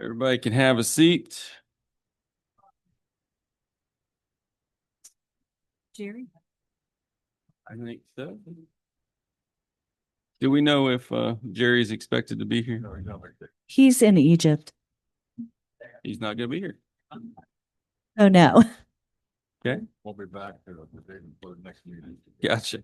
Everybody can have a seat. Jerry? I think so. Do we know if Jerry's expected to be here? He's in Egypt. He's not going to be here. Oh, no. Okay, We'll be back for the next meeting. gotcha.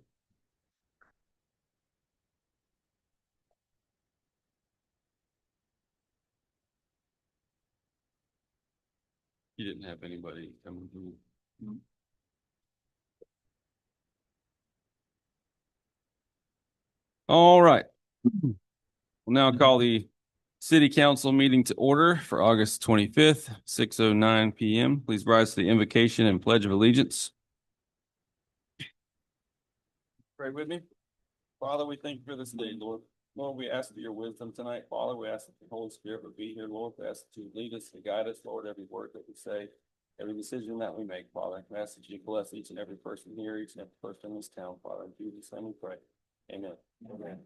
You didn't have anybody coming through. All right. We'll now call the city council meeting to order for August 25th, 6:09 p.m. Please rise to the invocation and pledge of allegiance. Pray with me. Father, we thank you for this day, Lord. Lord, we ask for your wisdom tonight. Father, we ask that the Holy Spirit would be here, Lord. We ask that you lead us and guide us, Lord, every word that we say, every decision that we make, Father. We ask that you bless each and every person here, each and every person in this town, Father. In Jesus' name we pray. Amen. Amen.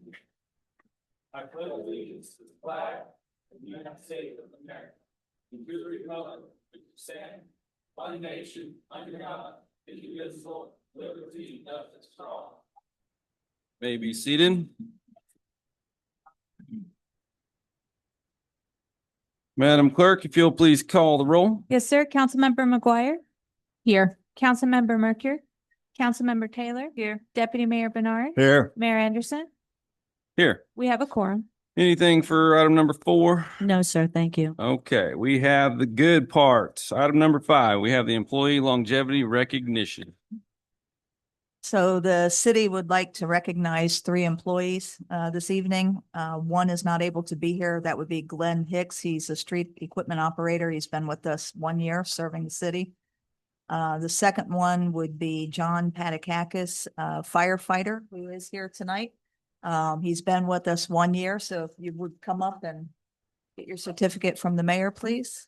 I pledge allegiance to the flag of the United States of America, and to the republic which stands one nation under God, indivisible, liberty, and justice for all. May be seated. Madam Clerk, if you'll please call the roll. Yes, sir. Councilmember McGuire? Here. Councilmember Mercure? Councilmember Taylor? Here. Deputy Mayor Bernard? Here. Mayor Anderson? Here. We have a quorum. Anything for item number 4? No, sir. Thank you. Okay, we have the good parts. Item number 5, we have the employee longevity recognition. So the city would like to recognize 3 employees this evening. One is not able to be here. That would be Glenn Hicks. He's a street equipment operator. He's been with us 1 year serving the city. The second one would be John Patakakis, firefighter, who is here tonight. He's been with us 1 year, so if you would come up and get your certificate from the mayor, please.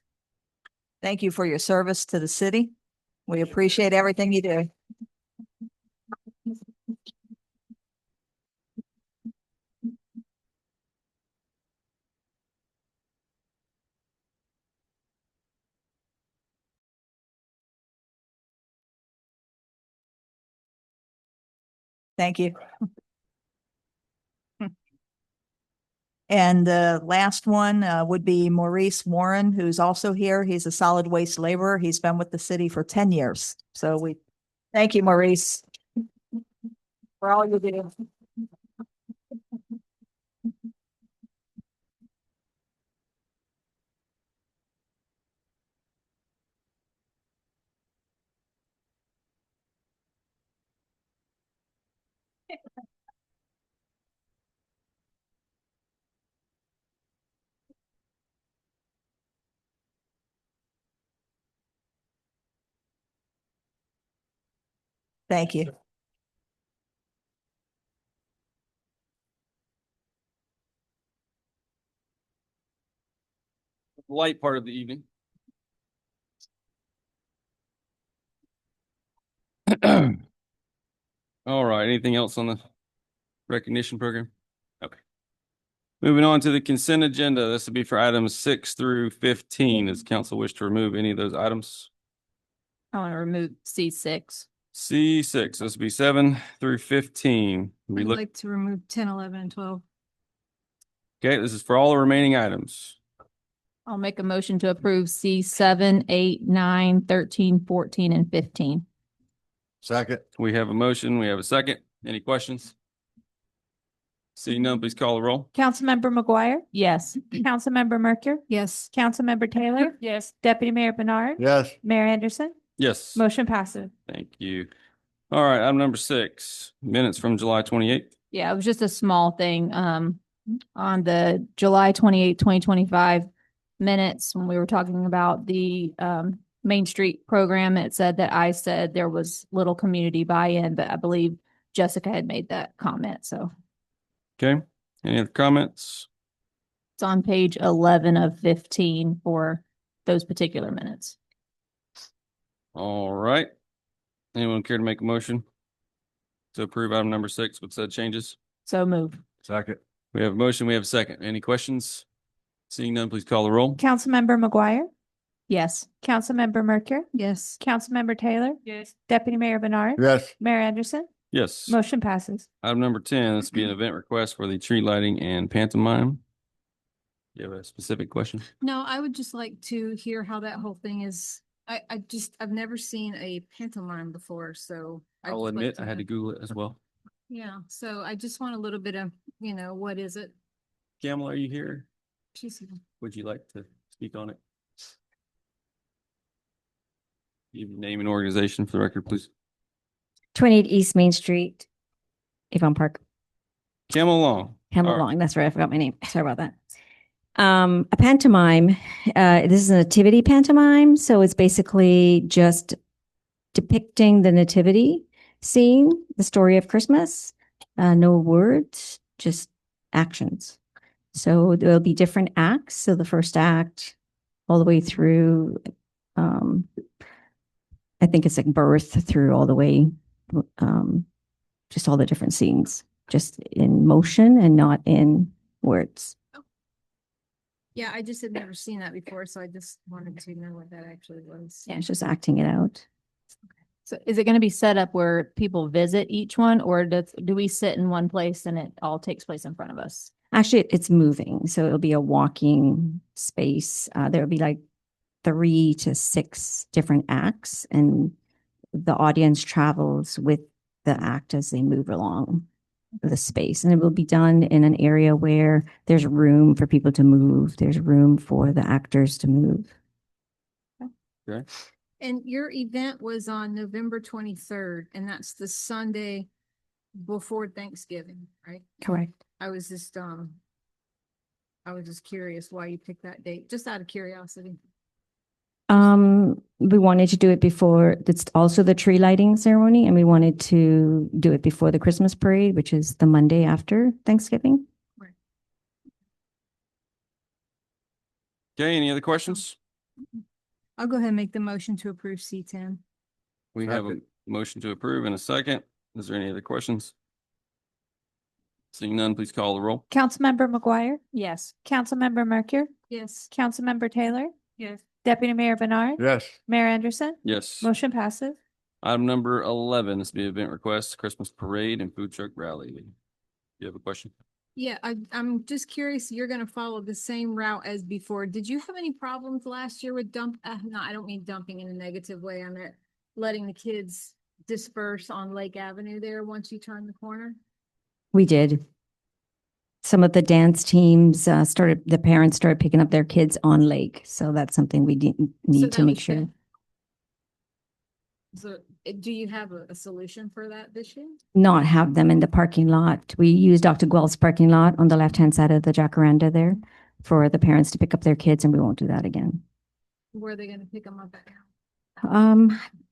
Thank you for your service to the city. We appreciate everything you do. Thank you. And the last one would be Maurice Warren, who's also here. He's a solid waste laborer. He's been with the city for 10 years. So we thank you, Maurice, for all you do. Thank you. Light part of the evening. All right, anything else on the recognition program? Okay. Moving on to the consent agenda. This will be for items 6 through 15. Does council wish to remove any of those items? I want to remove C6. C6, this will be 7 through 15. We I'd look, like to remove 10, 11, and 12. okay, this is for all the remaining items. I'll make a motion to approve C7, 8, 9, 13, 14, and 15. Second. We have a motion, we have a second. Any questions? Seeing none, please call the roll. Councilmember McGuire? Yes. Councilmember Mercure? Yes. Councilmember Taylor? Yes. Deputy Mayor Bernard? Yes. Mayor Anderson? Yes. Motion passes. Thank you. All right, item number 6, minutes from July 28th. Yeah, it was just a small thing. On the July 28, 2025 minutes, when we were talking about the Main Street program, it said that I said there was little community buy-in, but I believe Jessica had made that comment. So Okay, any other comments? it's on page 11 of 15 for those particular minutes. All right. Anyone care to make a motion to approve item number 6 with said changes? So move. Second. We have a motion, we have a second. Any questions? Seeing none, please call the roll. Councilmember McGuire, Yes. Councilmember Mercure, Yes. Councilmember Taylor, Yes. Deputy Mayor Bernard, Yes. Mayor Anderson, Yes. motion passes. Item number 10, this will be an event request for the tree lighting and pantomime. You have a specific question? No, I would just like to hear how that whole thing is. I've never seen a pantomime before, so. I'd I'll just like admit, I had to Google it as well. Yeah, so I just want a little bit of, what is it? Camel, are you here? She's here. Would you like to speak on it? Give your name and organization for the record, please. 28 East Main Street, Avon Park, Camel Long. Hamlet All right. Long. That's right. I forgot my name. Sorry about that. A pantomime. This is a nativity pantomime. So it's basically just depicting the nativity scene, the story of Christmas. No words, just actions. So there'll be different acts. So the first act all the way through, I think it's like birth through all the way, just all the different scenes, just in motion and not in words. Yeah, I just had never seen that before, so I just wanted to know what that actually was. Yeah, it's just acting it out. So is it going to be set up where people visit each one, or do we sit in one place and it all takes place in front of us? Actually, it's moving, so it'll be a walking space. There'll be like 3 to 6 different acts, and the audience travels with the act as they move along the space. And it will be done in an area where there's room for people to move. There's room for the actors to move. Okay. And your event was on November 23rd, and that's the Sunday before Thanksgiving, right? Correct. I was just curious why you picked that date, just out of curiosity. We wanted to do it before, it's also the tree lighting ceremony, and we wanted to do it before the Christmas parade, which is the Monday after Thanksgiving. Okay, any other questions? I'll go ahead and make the motion to approve C10. We have a Second. motion to approve in a second. Is there any other questions? Seeing none, please call the roll. Councilmember McGuire, Yes. Councilmember Mercure, Yes. Councilmember Taylor, Yes. Deputy Mayor Bernard, Yes. Mayor Anderson, Yes. motion passes. Item number 11, this will be event request, Christmas parade and food truck rally. You have a question? Yeah, I'm just curious, you're gonna follow the same route as before. Did you have any problems last year with no, I don't mean dumping in a negative way. I meant letting the kids disperse on Lake Avenue there once you turn the corner? We did. Some of the dance teams the parents started picking up their kids on lake. So that's something we need to that make was sure. good. So do you have a solution for that this year? Not have them in the parking lot. We use Dr. Guelph's parking lot on the left-hand side of the Jacaranda there for the parents to pick up their kids, and we won't do that again. Where are they gonna pick them up at?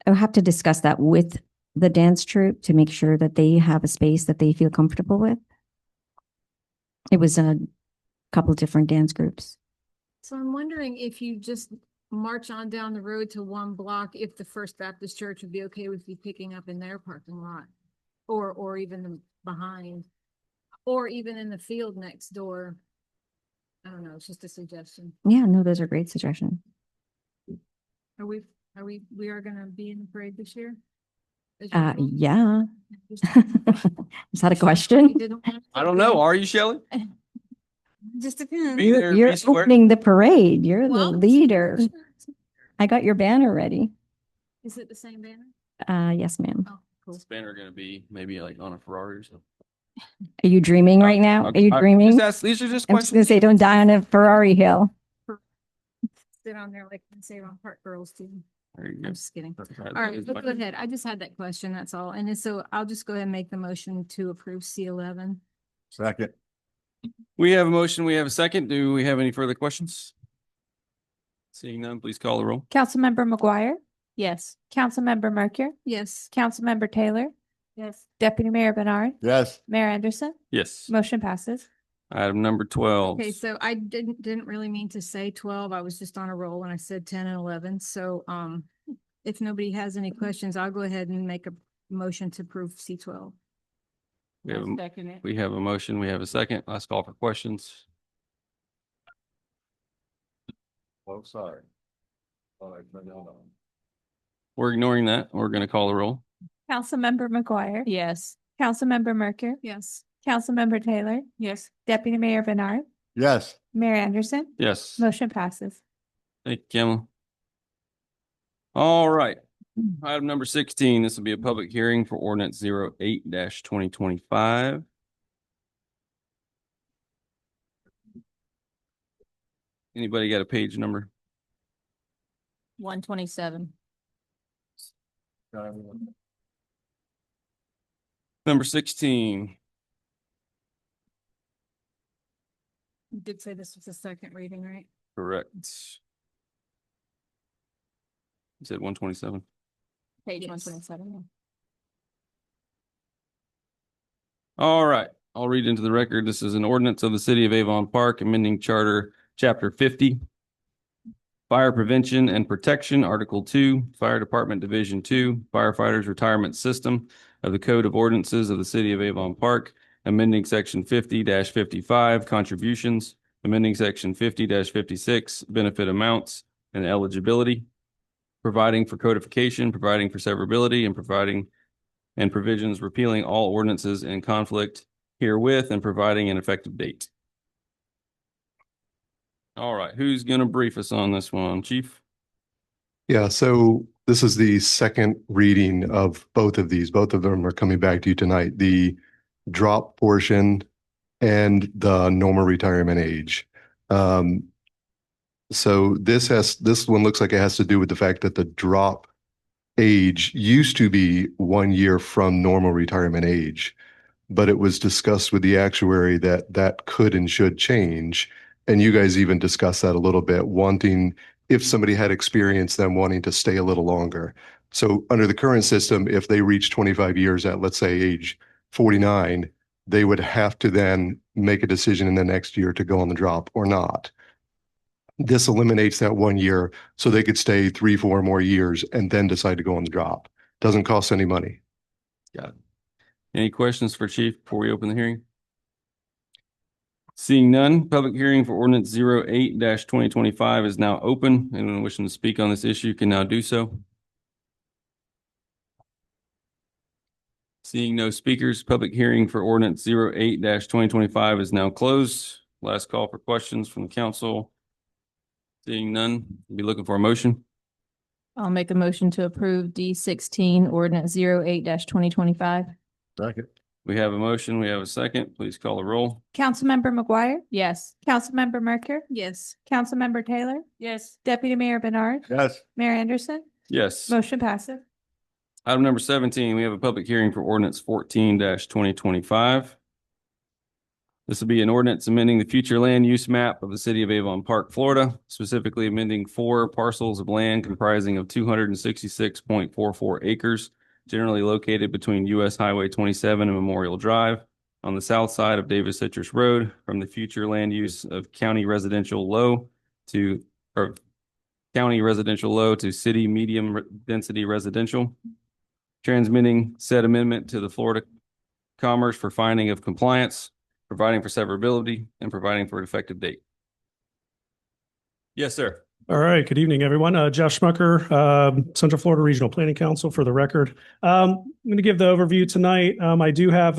I'll have to discuss that with the dance troupe to make sure that they have a space that they feel comfortable with. It was a couple different dance groups. So I'm wondering if you just march on down the road to one block, if the First Baptist Church would be okay with you picking up in their parking lot, or even behind, or even in the field next door. I don't know, it's just a suggestion. Yeah, no, those are great suggestions. We are gonna be in the parade this year? As Uh, usual? yeah. Just- Is that a You question? didn't want to I don't take know. it? Are you, Shelley? Just depends. Be there, You're be square. opening the parade. You're the Well, leader. I got your banner ready. Is it the same banner? Yes, ma'am. Oh, cool. This banner gonna be maybe like on a Ferrari or something. Are you dreaming right now? Are you dreaming? These are just I'm just gonna questions. say, don't die on a Ferrari hill. Sit on there like the Save on Park girls do. There you go. I'm just kidding. That All right, is but my- go ahead. I just had that question, that's all. And then so I'll just go ahead and make the motion to approve C11. Second. We have a motion. We have a second. Do we have any further questions? Seeing none, please call the roll. Councilmember McGuire, Yes. Councilmember Mercure, Yes. Councilmember Taylor, Yes. Deputy Mayor Bernard, Yes. Mayor Anderson, Yes. motion passes. Item number 12. Okay, so I didn't really mean to say 12. I was just on a roll when I said 10 and 11. So, if nobody has any questions, I'll go ahead and make a motion to approve C12. We have a motion. We have a second. Last call for questions. Oh, sorry. All right, turn that on. We're ignoring that. We're going to call the roll. Councilmember McGuire. Yes. Councilmember Merker. Yes. Councilmember Taylor. Yes. Deputy Mayor Bernard. Yes. Mayor Anderson. Yes. Motion passes. Thank you, Kamala. All right. Item number 16, this will be a public hearing for ordinance 08-2025. Anybody got a page number? 127. Number 16. You did say this was the second reading, right? Correct. You said 127. Page Yes. 127. All right, I'll read into the record. This is an ordinance of the City of Avon Park amending Charter Chapter 50. Fire Prevention and Protection, Article 2, Fire Department Division 2, Firefighters Retirement System of the Code of Ordinances of the City of Avon Park, amending Section 50-55, Contributions, amending Section 50-56, Benefit Amounts and Eligibility, providing for codification, providing for severability, and providing and provisions repealing all ordinances in conflict herewith and providing an effective date. All right, who's going to brief us on this one, Chief? Yeah, so this is the second reading of both of these. Both of them are coming back to you tonight. The drop portion and the normal retirement age. So this one looks like it has to do with the fact that the drop age used to be 1 year from normal retirement age, but it was discussed with the actuary that that could and should change. And you guys even discussed that a little bit, wanting, if somebody had experience, them wanting to stay a little longer. So under the current system, if they reach 25 years at, let's say, age 49, they would have to then make a decision in the next year to go on the drop or not. This eliminates that 1 year so they could stay 3-4 more years and then decide to go on the drop. Doesn't cost any money. Got it. Any questions for Chief before we open the hearing? Seeing none, public hearing for ordinance 08-2025 is now open. Anyone wishing to speak on this issue can now do so. Seeing no speakers, public hearing for ordinance 08-2025 is now closed. Last call for questions from the council. Seeing none, we'll be looking for a motion. I'll make a motion to approve D16 ordinance 08-2025. Second. We have a motion. We have a second. Please call the roll. Councilmember McGuire. Yes. Councilmember Merker. Yes. Councilmember Taylor. Yes. Deputy Mayor Bernard. Yes. Mayor Anderson. Yes. Motion passes. Item number 17, we have a public hearing for ordinance 14-2025. This will be an ordinance amending the future land use map of the City of Avon Park, Florida, specifically amending 4 parcels of land comprising of 266.44 acres, generally located between US Highway 27 and Memorial Drive on the south side of Davis Citrus Road, from the future land use of county residential low to city medium density residential. Transmitting said amendment to the Florida Commerce for finding of compliance, providing for severability, and providing for an effective date. Yes, sir. All right. Good evening, everyone. Jeff Schmucker, Central Florida Regional Planning Council for the record. I'm going to give the overview tonight. I do have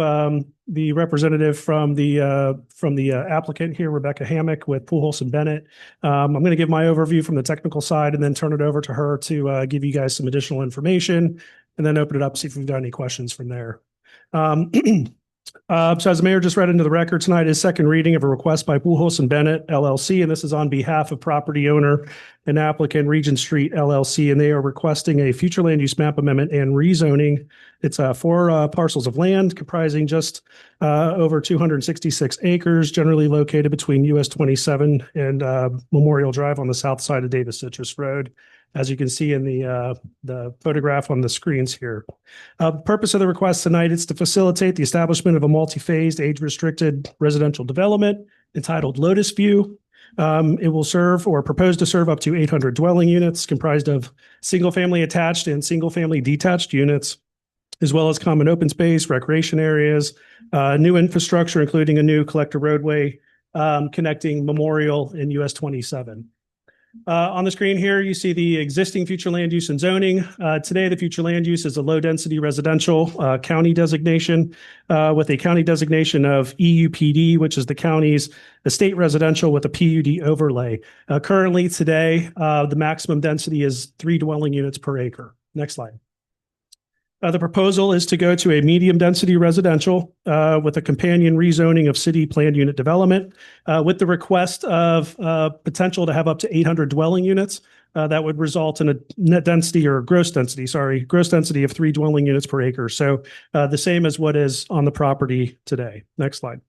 the representative from the applicant here, Rebecca Hammock with Pujols and Bennett. I'm going to give my overview from the technical side and then turn it over to her to give you guys some additional information and then open it up, see if we've got any questions from there. So as the mayor just read into the record tonight, is second reading of a request by Pujols and Bennett LLC, and this is on behalf of property owner and applicant Regent Street LLC, and they are requesting a future land use map amendment and rezoning. It's 4 parcels of land comprising just over 266 acres, generally located between US 27 and Memorial Drive on the south side of Davis Citrus Road, as you can see in the photograph on the screens here. The purpose of the request tonight is to facilitate the establishment of a multi-phased, age-restricted residential development entitled Lotus View. It will serve or propose to serve up to 800 dwelling units comprised of single-family attached and single-family detached units, as well as common open space, recreation areas, new infrastructure, including a new collector roadway connecting Memorial and US 27. On the screen here, you see the existing future land use and zoning. Today, the future land use is a low-density residential county designation with a county designation of EUPD, which is the county's estate residential with a PUD overlay. Currently, today, the maximum density is 3 dwelling units per acre. Next slide. The proposal is to go to a medium density residential with a companion rezoning of city planned unit development with the request of potential to have up to 800 dwelling units. That would result in a net density or gross density of 3 dwelling units per acre. So the same as what is on the property today. Next slide.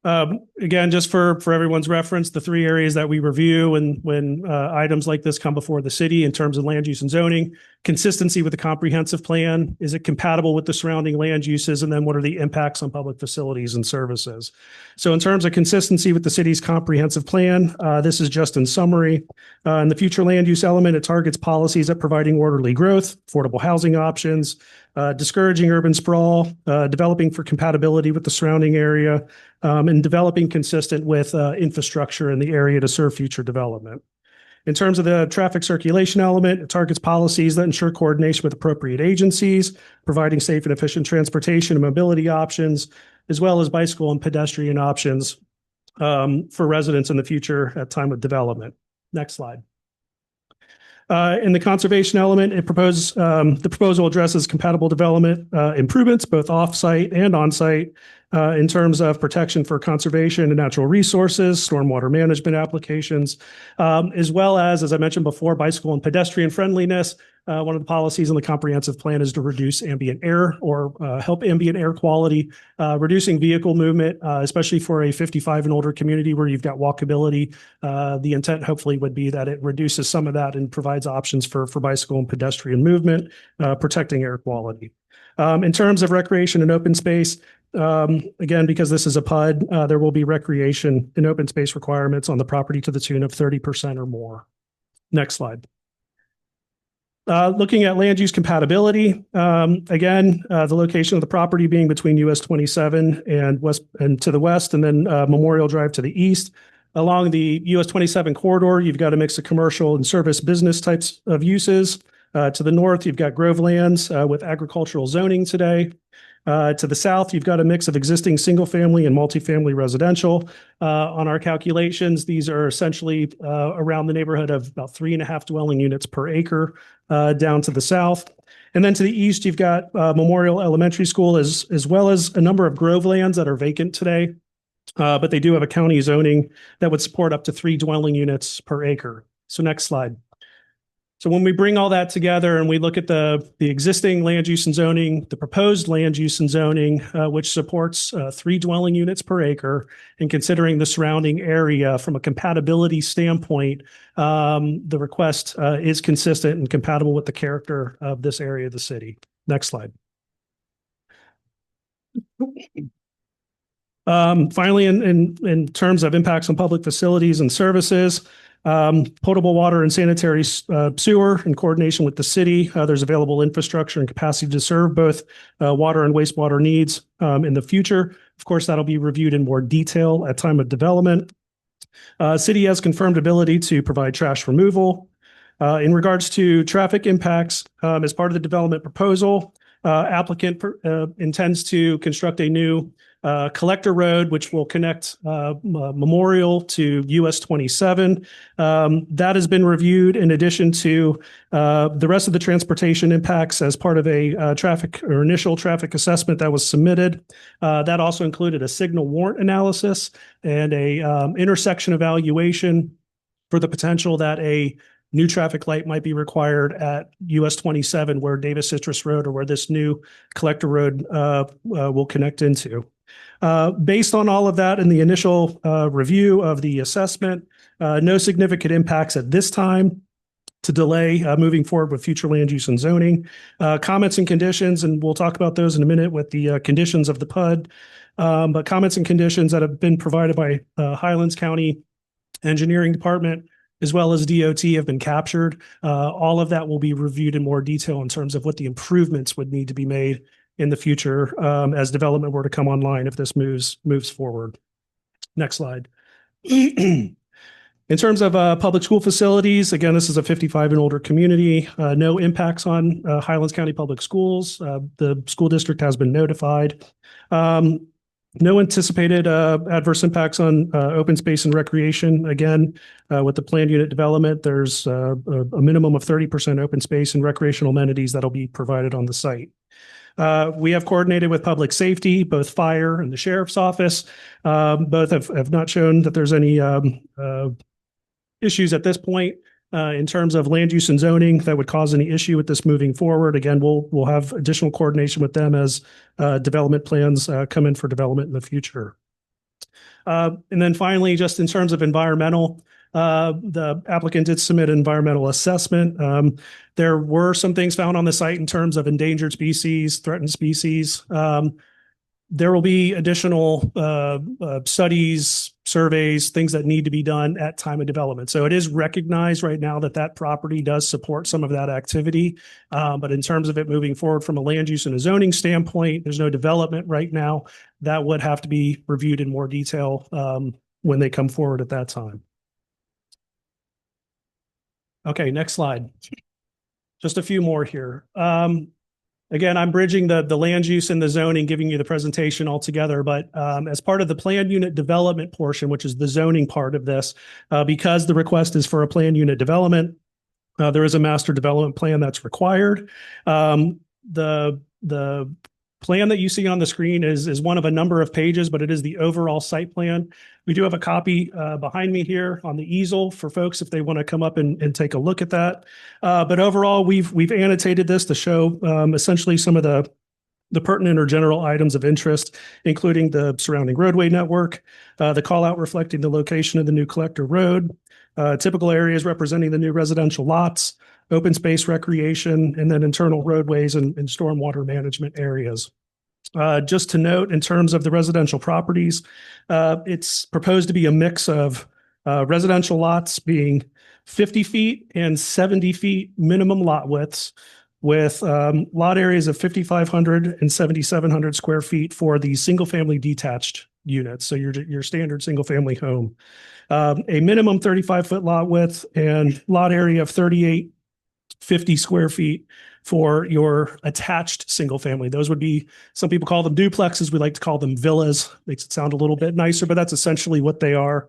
Again, just for everyone's reference, the 3 areas that we review when items like this come before the city in terms of land use and zoning: consistency with the comprehensive plan. Is it compatible with the surrounding land uses? And then what are the impacts on public facilities and services? So in terms of consistency with the city's comprehensive plan, this is just in summary. In the future land use element, it targets policies at providing orderly growth, affordable housing options, discouraging urban sprawl, developing for compatibility with the surrounding area, and developing consistent with infrastructure in the area to serve future development. In terms of the traffic circulation element, it targets policies that ensure coordination with appropriate agencies, providing safe and efficient transportation and mobility options, as well as bicycle and pedestrian options for residents in the future at time of development. Next slide. In the conservation element, the proposal addresses compatible development improvements, both off-site and on-site, in terms of protection for conservation and natural resources, stormwater management applications, as well as I mentioned before, bicycle and pedestrian friendliness. One of the policies in the comprehensive plan is to reduce ambient air or help ambient air quality, reducing vehicle movement, especially for a 55 and older community where you've got walkability. The intent hopefully would be that it reduces some of that and provides options for bicycle and pedestrian movement, protecting air quality. In terms of recreation and open space, again, because this is a PUD, there will be recreation and open space requirements on the property to the tune of 30% or more. Next slide. Looking at land use compatibility, again, the location of the property being between US 27 and to the west, and then Memorial Drive to the east. Along the US 27 corridor, you've got a mix of commercial and service business types of uses. To the north, you've got Grovelands with agricultural zoning today. To the south, you've got a mix of existing single-family and multifamily residential. On our calculations, these are essentially around the neighborhood of about 3.5 dwelling units per acre down to the south. And then to the east, you've got Memorial Elementary School as well as a number of Grovelands that are vacant today. But they do have a county zoning that would support up to 3 dwelling units per acre. So next slide. So when we bring all that together and we look at the existing land use and zoning, the proposed land use and zoning, which supports 3 dwelling units per acre, and considering the surrounding area from a compatibility standpoint, the request is consistent and compatible with the character of this area of the city. Next slide. Finally, in terms of impacts on public facilities and services, potable water and sanitary sewer in coordination with the city. There's available infrastructure and capacity to serve both water and wastewater needs in the future. Of course, that'll be reviewed in more detail at time of development. City has confirmed ability to provide trash removal. In regards to traffic impacts, as part of the development proposal, applicant intends to construct a new collector road, which will connect Memorial to US 27. That has been reviewed in addition to the rest of the transportation impacts as part of a initial traffic assessment that was submitted. That also included a signal warrant analysis and a intersection evaluation for the potential that a new traffic light might be required at US 27 where Davis Citrus Road or where this new collector road will connect into. Based on all of that in the initial review of the assessment, no significant impacts at this time to delay moving forward with future land use and zoning. Comments and conditions, and we'll talk about those in a minute with the conditions of the PUD, but comments and conditions that have been provided by Highlands County Engineering Department as well as DOT have been captured. All of that will be reviewed in more detail in terms of what the improvements would need to be made in the future as development were to come online if this moves forward. Next slide. In In terms of public school facilities, again, this is a 55 and older community. No impacts on Highlands County Public Schools. The school district has been notified. No anticipated adverse impacts on open space and recreation. Again, with the planned unit development, there's a minimum of 30% open space and recreational amenities that'll be provided on the site. We have coordinated with public safety, both fire and the sheriff's office. Both have not shown that there's any issues at this point in terms of land use and zoning that would cause any issue with this moving forward. Again, we'll have additional coordination with them as development plans come in for development in the future. And then finally, just in terms of environmental, the applicant did submit an environmental assessment. There were some things found on the site in terms of endangered species, threatened species. There will be additional studies, surveys, things that need to be done at time of development. So it is recognized right now that that property does support some of that activity. But in terms of it moving forward from a land use and a zoning standpoint, there's no development right now. That would have to be reviewed in more detail when they come forward at that time. Okay, next slide. Just a few more here. Again, I'm bridging the land use and the zoning, giving you the presentation all together. But as part of the planned unit development portion, which is the zoning part of this, because the request is for a planned unit development, there is a master development plan that's required. The plan that you see on the screen is one of a number of pages, but it is the overall site plan. We do have a copy behind me here on the easel for folks if they want to come up and take a look at that. But overall, we've annotated this to show essentially some of the pertinent or general items of interest, including the surrounding roadway network, the call out reflecting the location of the new collector road, typical areas representing the new residential lots, open space recreation, and then internal roadways and stormwater management areas. Just to note, in terms of the residential properties, it's proposed to be a mix of residential lots being 50 feet and 70 feet minimum lot widths, with lot areas of 5,500 and 7,700 square feet for the single-family detached units. So your standard single-family home. A minimum 35-foot lot width and lot area of 3,850 square feet for your attached single family. Those would be, some people call them duplexes. We like to call them villas. Makes it sound a little bit nicer, but that's essentially what they are.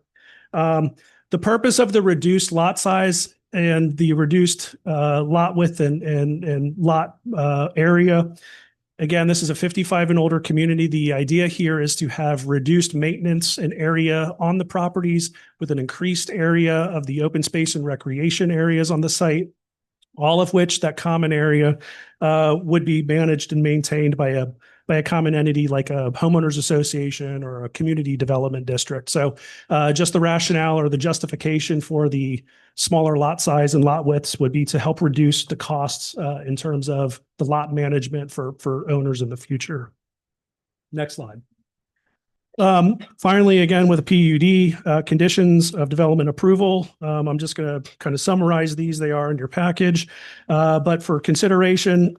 The purpose of the reduced lot size and the reduced lot width and lot area. Again, this is a 55 and older community. The idea here is to have reduced maintenance and area on the properties with an increased area of the open space and recreation areas on the site, all of which that common area would be managed and maintained by a common entity like a homeowners association or a community development district. So just the rationale or the justification for the smaller lot size and lot widths would be to help reduce the costs in terms of the lot management for owners in the future. Next slide. Finally, again, with a PUD, conditions of development approval. I'm just going to kind of summarize these. They are in your package. But for consideration,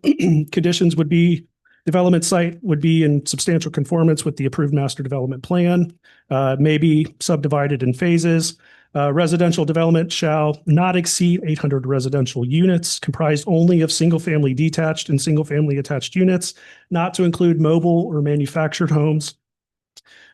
conditions would be development site would be in substantial conformance with the approved master development plan, may be subdivided in phases. Residential development shall not exceed 800 residential units, comprised only of single-family detached and single-family attached units, not to include mobile or manufactured homes.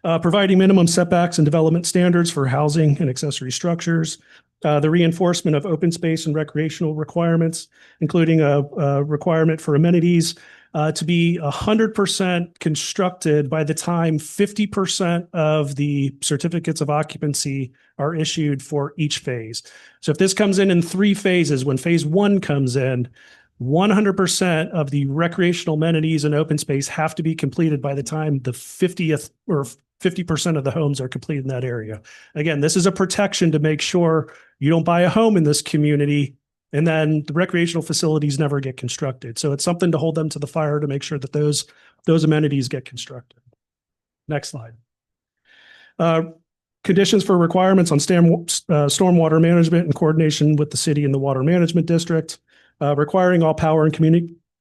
Providing minimum setbacks and development standards for housing and accessory structures. The reinforcement of open space and recreational requirements, including a requirement for amenities to be 100% constructed by the time 50% of the certificates of occupancy are issued for each phase. So if this comes in 3 phases, when phase 1 comes in, 100% of the recreational amenities and open space have to be completed by the time the 50th or 50% of the homes are complete in that area. Again, this is a protection to make sure you don't buy a home in this community and then the recreational facilities never get constructed. So it's something to hold them to the fire to make sure that those amenities get constructed. Next slide. Conditions for requirements on stormwater management in coordination with the city and the water management district. Requiring all power and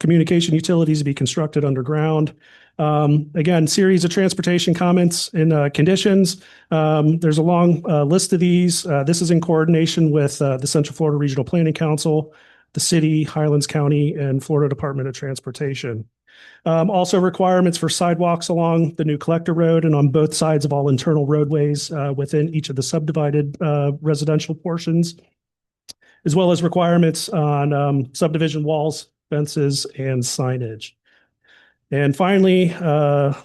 communication utilities to be constructed underground. Again, series of transportation comments and conditions. There's a long list of these. This is in coordination with the Central Florida Regional Planning Council, the city, Highlands County, and Florida Department of Transportation. Also requirements for sidewalks along the new collector road and on both sides of all internal roadways within each of the subdivided residential portions, as well as requirements on subdivision walls, fences, and signage. And finally,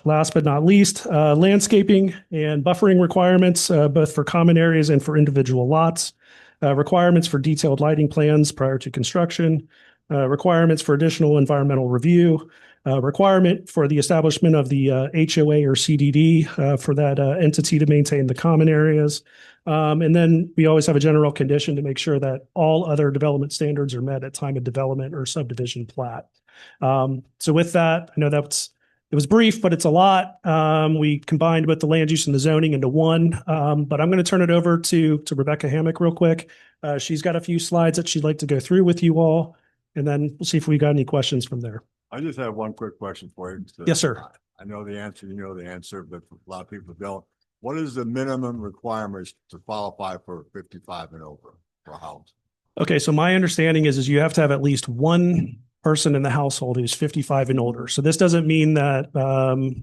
last but not least, landscaping and buffering requirements, both for common areas and for individual lots, requirements for detailed lighting plans prior to construction, requirements for additional environmental review, requirement for the establishment of the HOA or CDD for that entity to maintain the common areas. And then we always have a general condition to make sure that all other development standards are met at time of development or subdivision plat. So with that, I know it was brief, but it's a lot. We combined with the land use and the zoning into one. But I'm going to turn it over to Rebecca Hammock real quick. She's got a few slides that she'd like to go through with you all, and then we'll see if we got any questions from there. I just have one quick question for you. Yes, sir. I know the answer, you know the answer, but a lot of people don't. What is the minimum requirements to qualify for 55 and over for a house? Okay, so my understanding is you have to have at least one person in the household who's 55 and older. So this doesn't mean that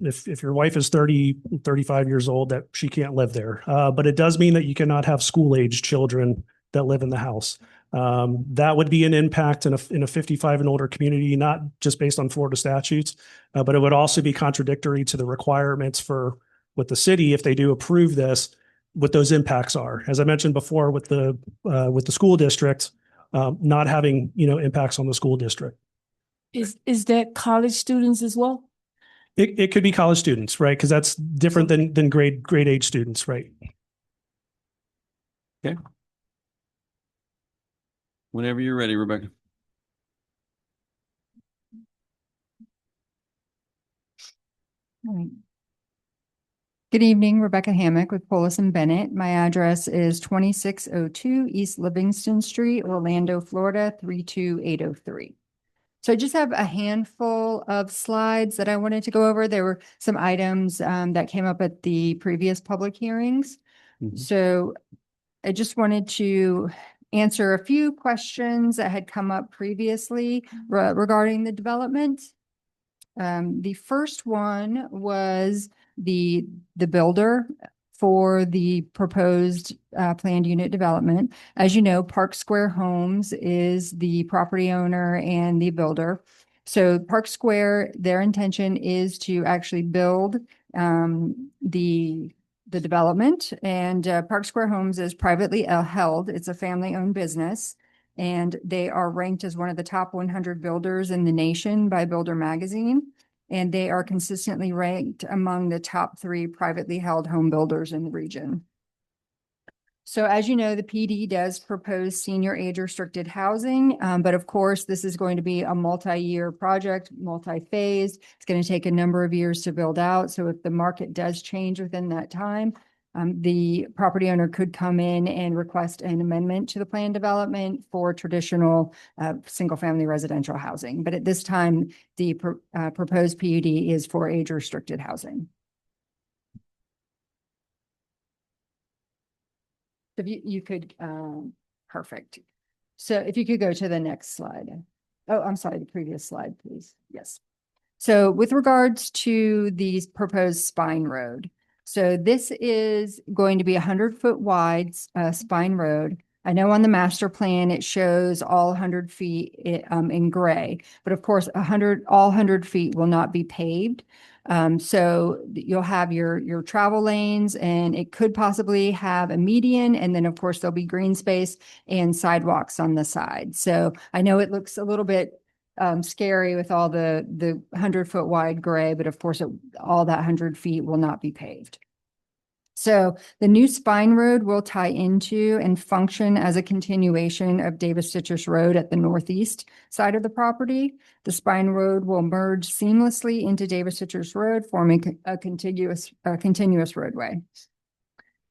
if your wife is 35 years old, that she can't live there. But it does mean that you cannot have school-aged children that live in the house. That would be an impact in a 55 and older community, not just based on Florida statutes, but it would also be contradictory to the requirements for what the city, if they do approve this, what those impacts are. As I mentioned before, with the school district, not having impacts on the school district. Is that college students as well? It could be college students, right? Because that's different than grade age students, right? Okay. Whenever you're ready, Rebecca. All right. Good evening, Rebecca Hammock with Polis and Bennett. My address is 2602 East Livingston Street, Orlando, Florida, 32803. So I just have a handful of slides that I wanted to go over. There were some items that came up at the previous public hearings. Mhm. So I just wanted to answer a few questions that had come up previously regarding the development. The first one was the builder for the proposed planned unit development. As you know, Park Square Homes is the property owner and the builder. So Park Square, their intention is to actually build the development, and Park Square Homes is privately held. It's a family-owned business, and they are ranked as one of the top 100 builders in the nation by Builder Magazine. And they are consistently ranked among the top 3 privately held home builders in the region. So as you know, the PD does propose senior age restricted housing, but of course, this is going to be a multi-year project, multi-phased. It's going to take a number of years to build out. So if the market does change within that time, the property owner could come in and request an amendment to the plan development for traditional single-family residential housing. But at this time, the proposed PUD is for age-restricted housing. If you could, perfect. So if you could go to the next slide. Oh, I'm sorry, the previous slide, please. Yes. So with regards to the proposed spine road, so this is going to be 100-foot wide spine road. I know on the master plan, it shows all 100 feet in gray, but of course, all 100 feet will not be paved. So you'll have your travel lanes, and it could possibly have a median. And then of course, there'll be green space and sidewalks on the side. So I know it looks a little bit scary with all the 100-foot wide gray, but of course, all that 100 feet will not be paved. So the new spine road will tie into and function as a continuation of Davis Citrus Road at the northeast side of the property. The spine road will merge seamlessly into Davis Citrus Road, forming a continuous roadway.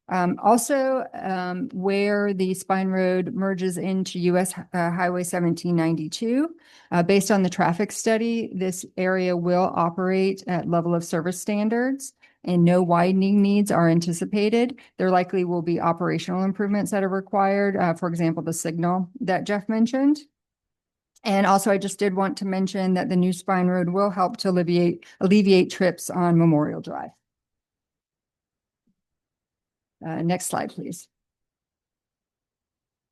Where the Spine Road merges into US Highway 1792, based on the traffic study, this area will operate at level of service standards and no widening needs are anticipated. There likely will be operational improvements that are required, for example, the signal that Jeff mentioned. And also, I just did want to mention that the new Spine Road will help to alleviate trips on Memorial Drive. Next slide, please.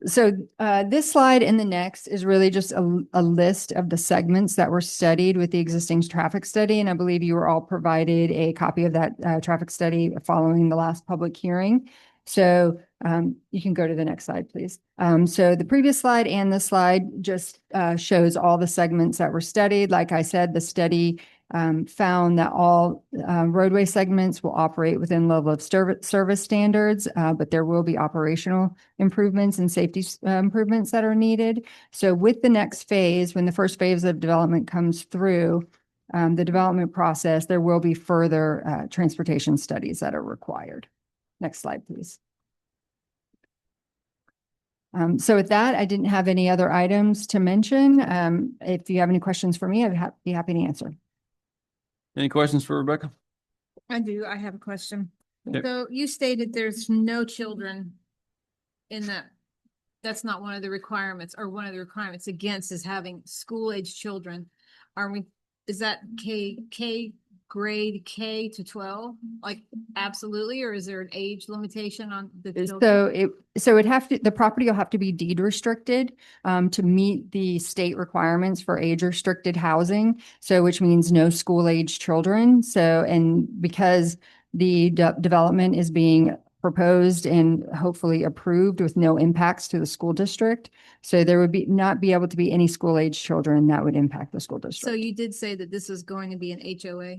So this slide and the next is really just a list of the segments that were studied with the existing traffic study. And I believe you were all provided a copy of that traffic study following the last public hearing. So you can go to the next slide, please. So the previous slide and this slide just shows all the segments that were studied. Like I said, the study found that all roadway segments will operate within level of service standards, but there will be operational improvements and safety improvements that are needed. So with the next phase, when the first phase of development comes through the development process, there will be further transportation studies that are required. Next slide, please. So with that, I didn't have any other items to mention. If you have any questions for me, I'd be happy to answer. Any questions for Rebecca? I do. I have a question. Okay. So you stated there's no children in that. That's not one of the requirements, or one of the requirements against is having school age children. Is that grade K to 12? Like absolutely, or is there an age limitation on the children? The property will have to be deed restricted to meet the state requirements for age restricted housing. So which means no school age children. So, and because the development is being proposed and hopefully approved with no impacts to the school district. So there would not be able to be any school age children that would impact the school district. So you did say that this is going to be an HOA?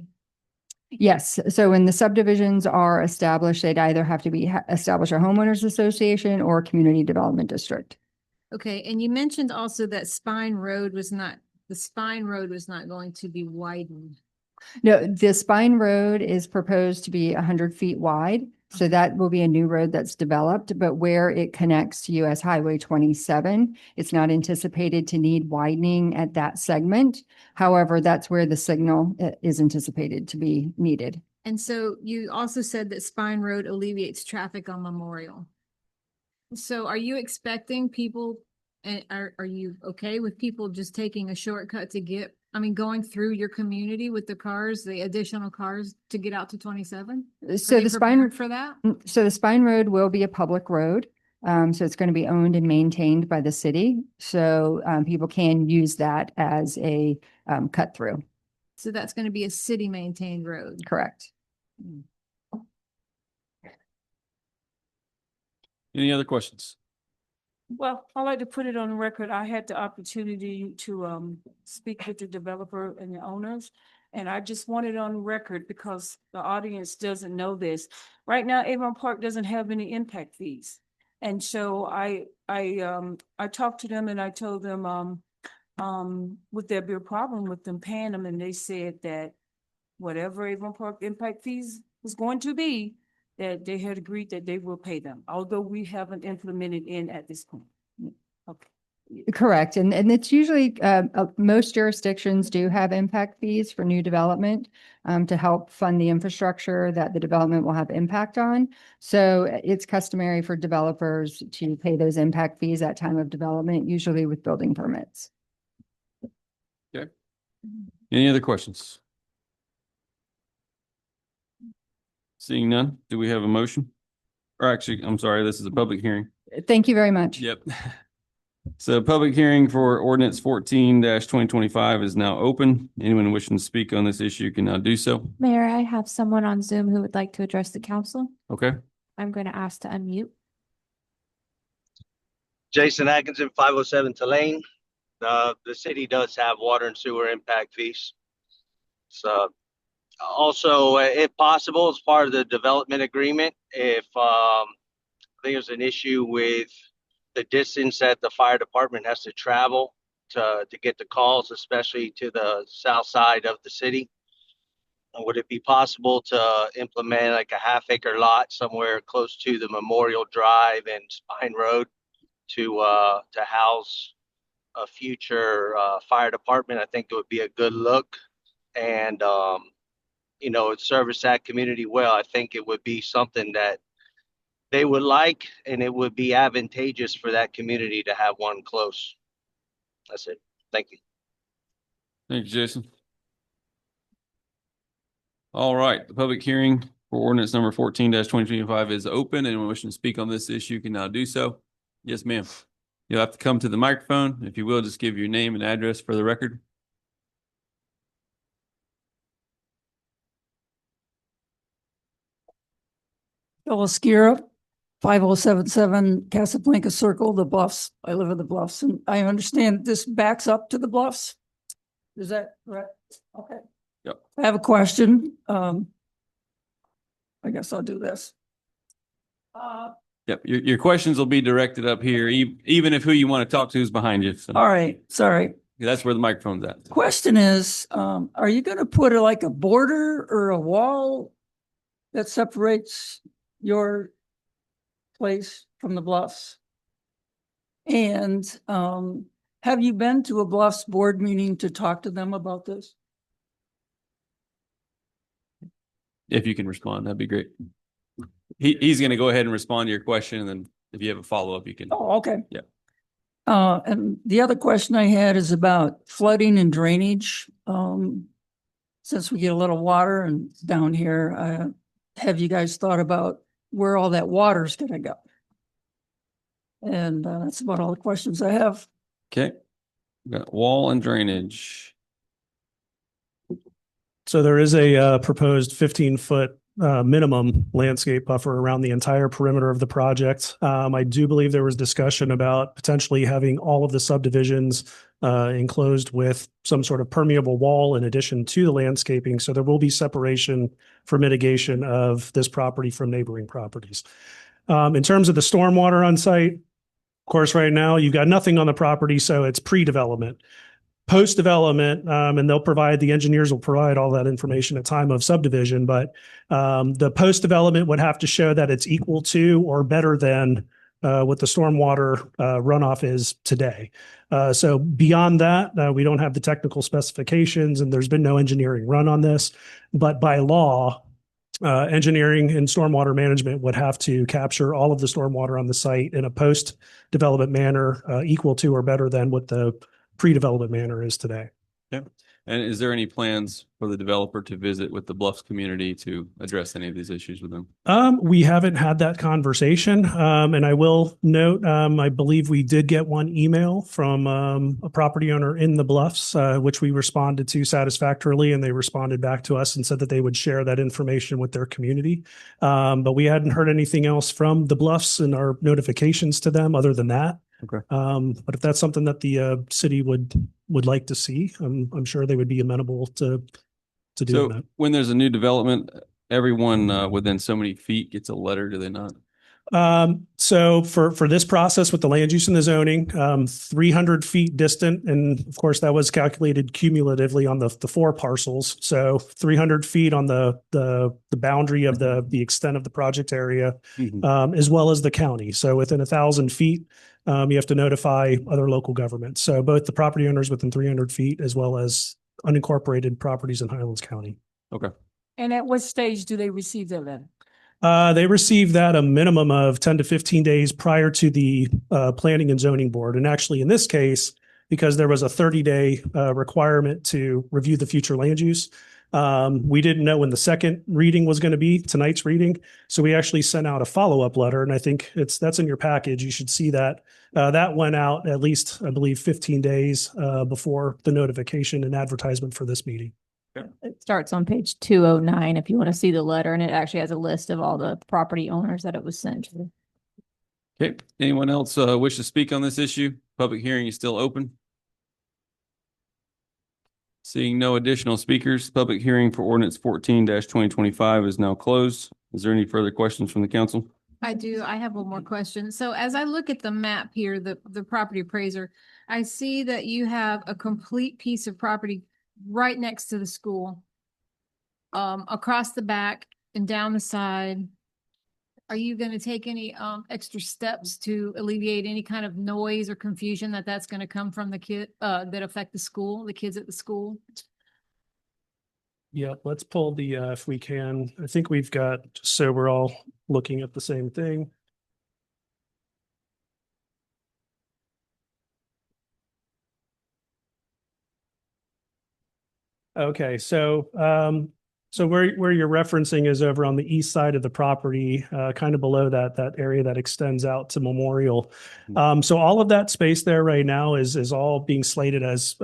Yes. So when the subdivisions are established, they'd either have to establish a homeowners association or a community development district. Okay. And you mentioned also that the Spine Road was not going to be widened. No, the Spine Road is proposed to be 100 feet wide. So that will be a new road that's developed, but where it connects to US Highway 27, it's not anticipated to need widening at that segment. However, that's where the signal is anticipated to be needed. And so you also said that Spine Road alleviates traffic on Memorial. So are you expecting people, and are you okay with people just taking a shortcut to going through your community with the additional cars to get out to 27? So the Spine for that? So the Spine Road will be a public road. So it's going to be owned and maintained by the city. So people can use that as a cut through. So that's going to be a city maintained road. Correct. Any other questions? Well, I'd like to put it on the record. I had the opportunity to speak with the developer and the owners. And I just want it on record because the audience doesn't know this. Right now, Avon Park doesn't have any impact fees. And so I talked to them and I told them, would there be a problem with them paying them? And they said that whatever Avon Park impact fees was going to be, that they had agreed that they will pay them, although we haven't implemented in at this point. Okay. Correct. And it's usually, most jurisdictions do have impact fees for new development to help fund the infrastructure that the development will have impact on. So it's customary for developers to pay those impact fees at time of development, usually with building permits. Okay. Any other questions? Seeing none, do we have a motion? Or actually, I'm sorry, this is a public hearing. Thank you very much. Yep. So public hearing for ordinance 14-2025 is now open. Anyone wishing to speak on this issue can now do so. Mayor, I have someone on Zoom who would like to address the council. Okay. I'm going to ask to unmute. Jason Atkinson, 507 Tulane. The city does have water and sewer impact fees. So also, if possible, as part of the development agreement, if there's an issue with the distance that the fire department has to travel to get the calls, especially to the south side of the city, would it be possible to implement like a half-acre lot somewhere close to the Memorial Drive and Spine Road to house a future fire department? I think it would be a good look, and it service that community well. I think it would be something that they would like, and it would be advantageous for that community to have one close. That's it. Thank you. Thank you, Jason. All right, the public hearing for ordinance number 14-2025 is open. Anyone wishing to speak on this issue can now do so. Yes, ma'am. You'll have to come to the microphone. If you will, just give your name and address for the record. Phyllis Gira, 5077 Casablanca Circle, the Bluffs. I live in the Bluffs, and I understand this backs up to the Bluffs. Is that correct? Okay. Yep. I have a question. I guess I'll do this. Yep, your questions will be directed up here, even if who you want to talk to is behind you. So All right, sorry. that's where the microphone's at. Question is, are you gonna put like a border or a wall that separates your place from the Bluffs? And have you been to a Bluffs board meeting to talk to them about this? If you can respond, that'd be great. He's going to go ahead and respond to your question, and then if you have a follow-up, you can. Oh, okay. Yeah. And the other question I had is about flooding and drainage. Since we get a little water and down here, have you guys thought about where all that water is going to go? And that's about all the questions I have. Okay. We've got wall and drainage. So there is a proposed 15-foot minimum landscape buffer around the entire perimeter of the project. I do believe there was discussion about potentially having all of the subdivisions enclosed with some sort of permeable wall in addition to the landscaping. So there will be separation for mitigation of this property from neighboring properties. In terms of the stormwater on site, of course, right now you've got nothing on the property, so it's pre-development. Post-development, and the engineers will provide all that information at time of subdivision, but the post-development would have to show that it's equal to or better than what the stormwater runoff is today. So beyond that, we don't have the technical specifications, and there's been no engineering run on this. But by law, engineering and stormwater management would have to capture all of the stormwater on the site in a post-development manner equal to or better than what the pre-development manner is today. Yeah. And is there any plans for the developer to visit with the Bluffs community to address any of these issues with them? We haven't had that conversation. And I will note, I believe we did get one email from a property owner in the Bluffs, which we responded to satisfactorily, and they responded back to us and said that they would share that information with their community. But we hadn't heard anything else from the Bluffs in our notifications to them other than that. Okay. But if that's something that the city would like to see, I'm sure they would be amenable to doing that. When there's a new development, everyone within so many feet gets a letter, do they not? So for this process with the land use and the zoning, 300 feet distant, and of course that was calculated cumulatively on the four parcels. So 300 feet on the boundary of the extent of the project area, as well as the county. So within 1,000 feet, you have to notify other local governments. So both the property owners within 300 feet, as well as unincorporated properties in Highlands County. Okay. And at what stage do they receive that letter? They receive that a minimum of 10 to 15 days prior to the planning and zoning board. And actually in this case, because there was a 30-day requirement to review the future land use, we didn't know when the second reading was going to be, tonight's reading. So we actually sent out a follow-up letter, and I think that's in your package. You should see that. That went out at least, I believe, 15 days before the notification and advertisement for this meeting. It starts on page 209 if you want to see the letter, and it actually has a list of all the property owners that it was sent to. Okay. Anyone else wish to speak on this issue? Public hearing is still open. Seeing no additional speakers, public hearing for ordinance 14-2025 is now closed. Is there any further questions from the council? I do. I have one more question. So as I look at the map here, the property appraiser, I see that you have a complete piece of property right next to the school. across the back and down the side. Are you gonna take any, extra steps to alleviate any kind of noise or confusion that's gonna come from the kid, that affect the school, the kids at the school? Yeah, let's pull the, if we can, I think we've got, just so we're all looking at the same thing. Okay, so where you're referencing is over on the east side of the property, kind of below that area that extends out to Memorial. So all of that space there right now is all being slated as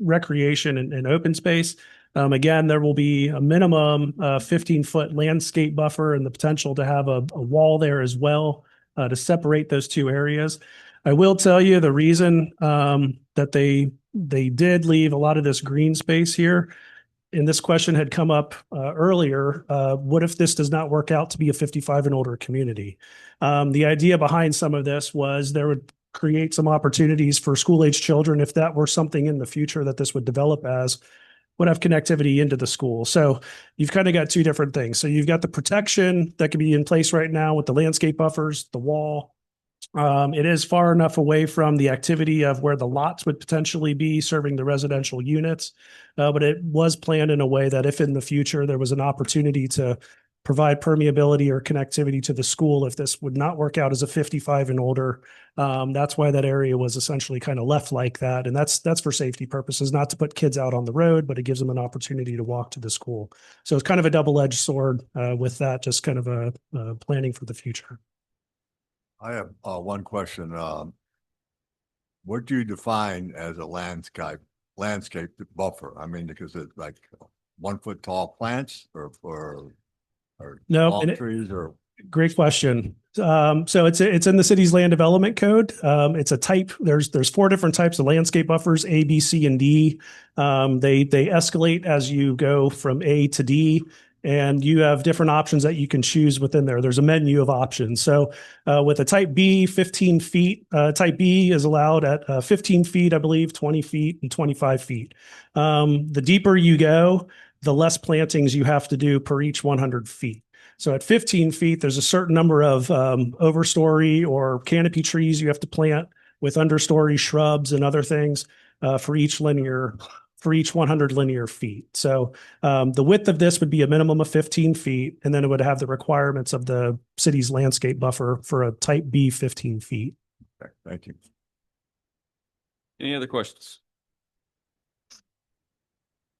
recreation and open space. Again, there will be a minimum 15-foot landscape buffer and the potential to have a wall there as well to separate those two areas. I will tell you the reason that they did leave a lot of this green space here. And this question had come up earlier. What if this does not work out to be a 55 and older community? The idea behind some of this was there would create some opportunities for school-age children, if that were something in the future that this would develop as, would have connectivity into the school. So you've kind of got two different things. So you've got the protection that could be in place right now with the landscape buffers, the wall. It is far enough away from the activity of where the lots would potentially be serving the residential units. But it was planned in a way that if in the future there was an opportunity to provide permeability or connectivity to the school, if this would not work out as a 55 and older, that's why that area was essentially kind of left like that. And that's for safety purposes, not to put kids out on the road, but it gives them an opportunity to walk to the school. So it's kind of a double-edged sword with that, just kind of a planning for the future. I have one question. What do you define as a landscape buffer? I mean, because it's like 1 foot tall plants or No, palm trees or? Great question. So it's in the city's land development code. It's a type. There's 4 different types of landscape buffers: A, B, C, and D. They escalate as you go from A to D. And you have different options that you can choose within there. There's a menu of options. So with a type B, 15 feet, type B is allowed at 15 feet, I believe, 20 feet and 25 feet. The deeper you go, the less plantings you have to do per each 100 feet. So at 15 feet, there's a certain number of overstory or canopy trees you have to plant with understory shrubs and other things for each 100 linear feet. So the width of this would be a minimum of 15 feet, and then it would have the requirements of the city's landscape buffer for a type B 15 feet. Okay, thank you. Any other questions?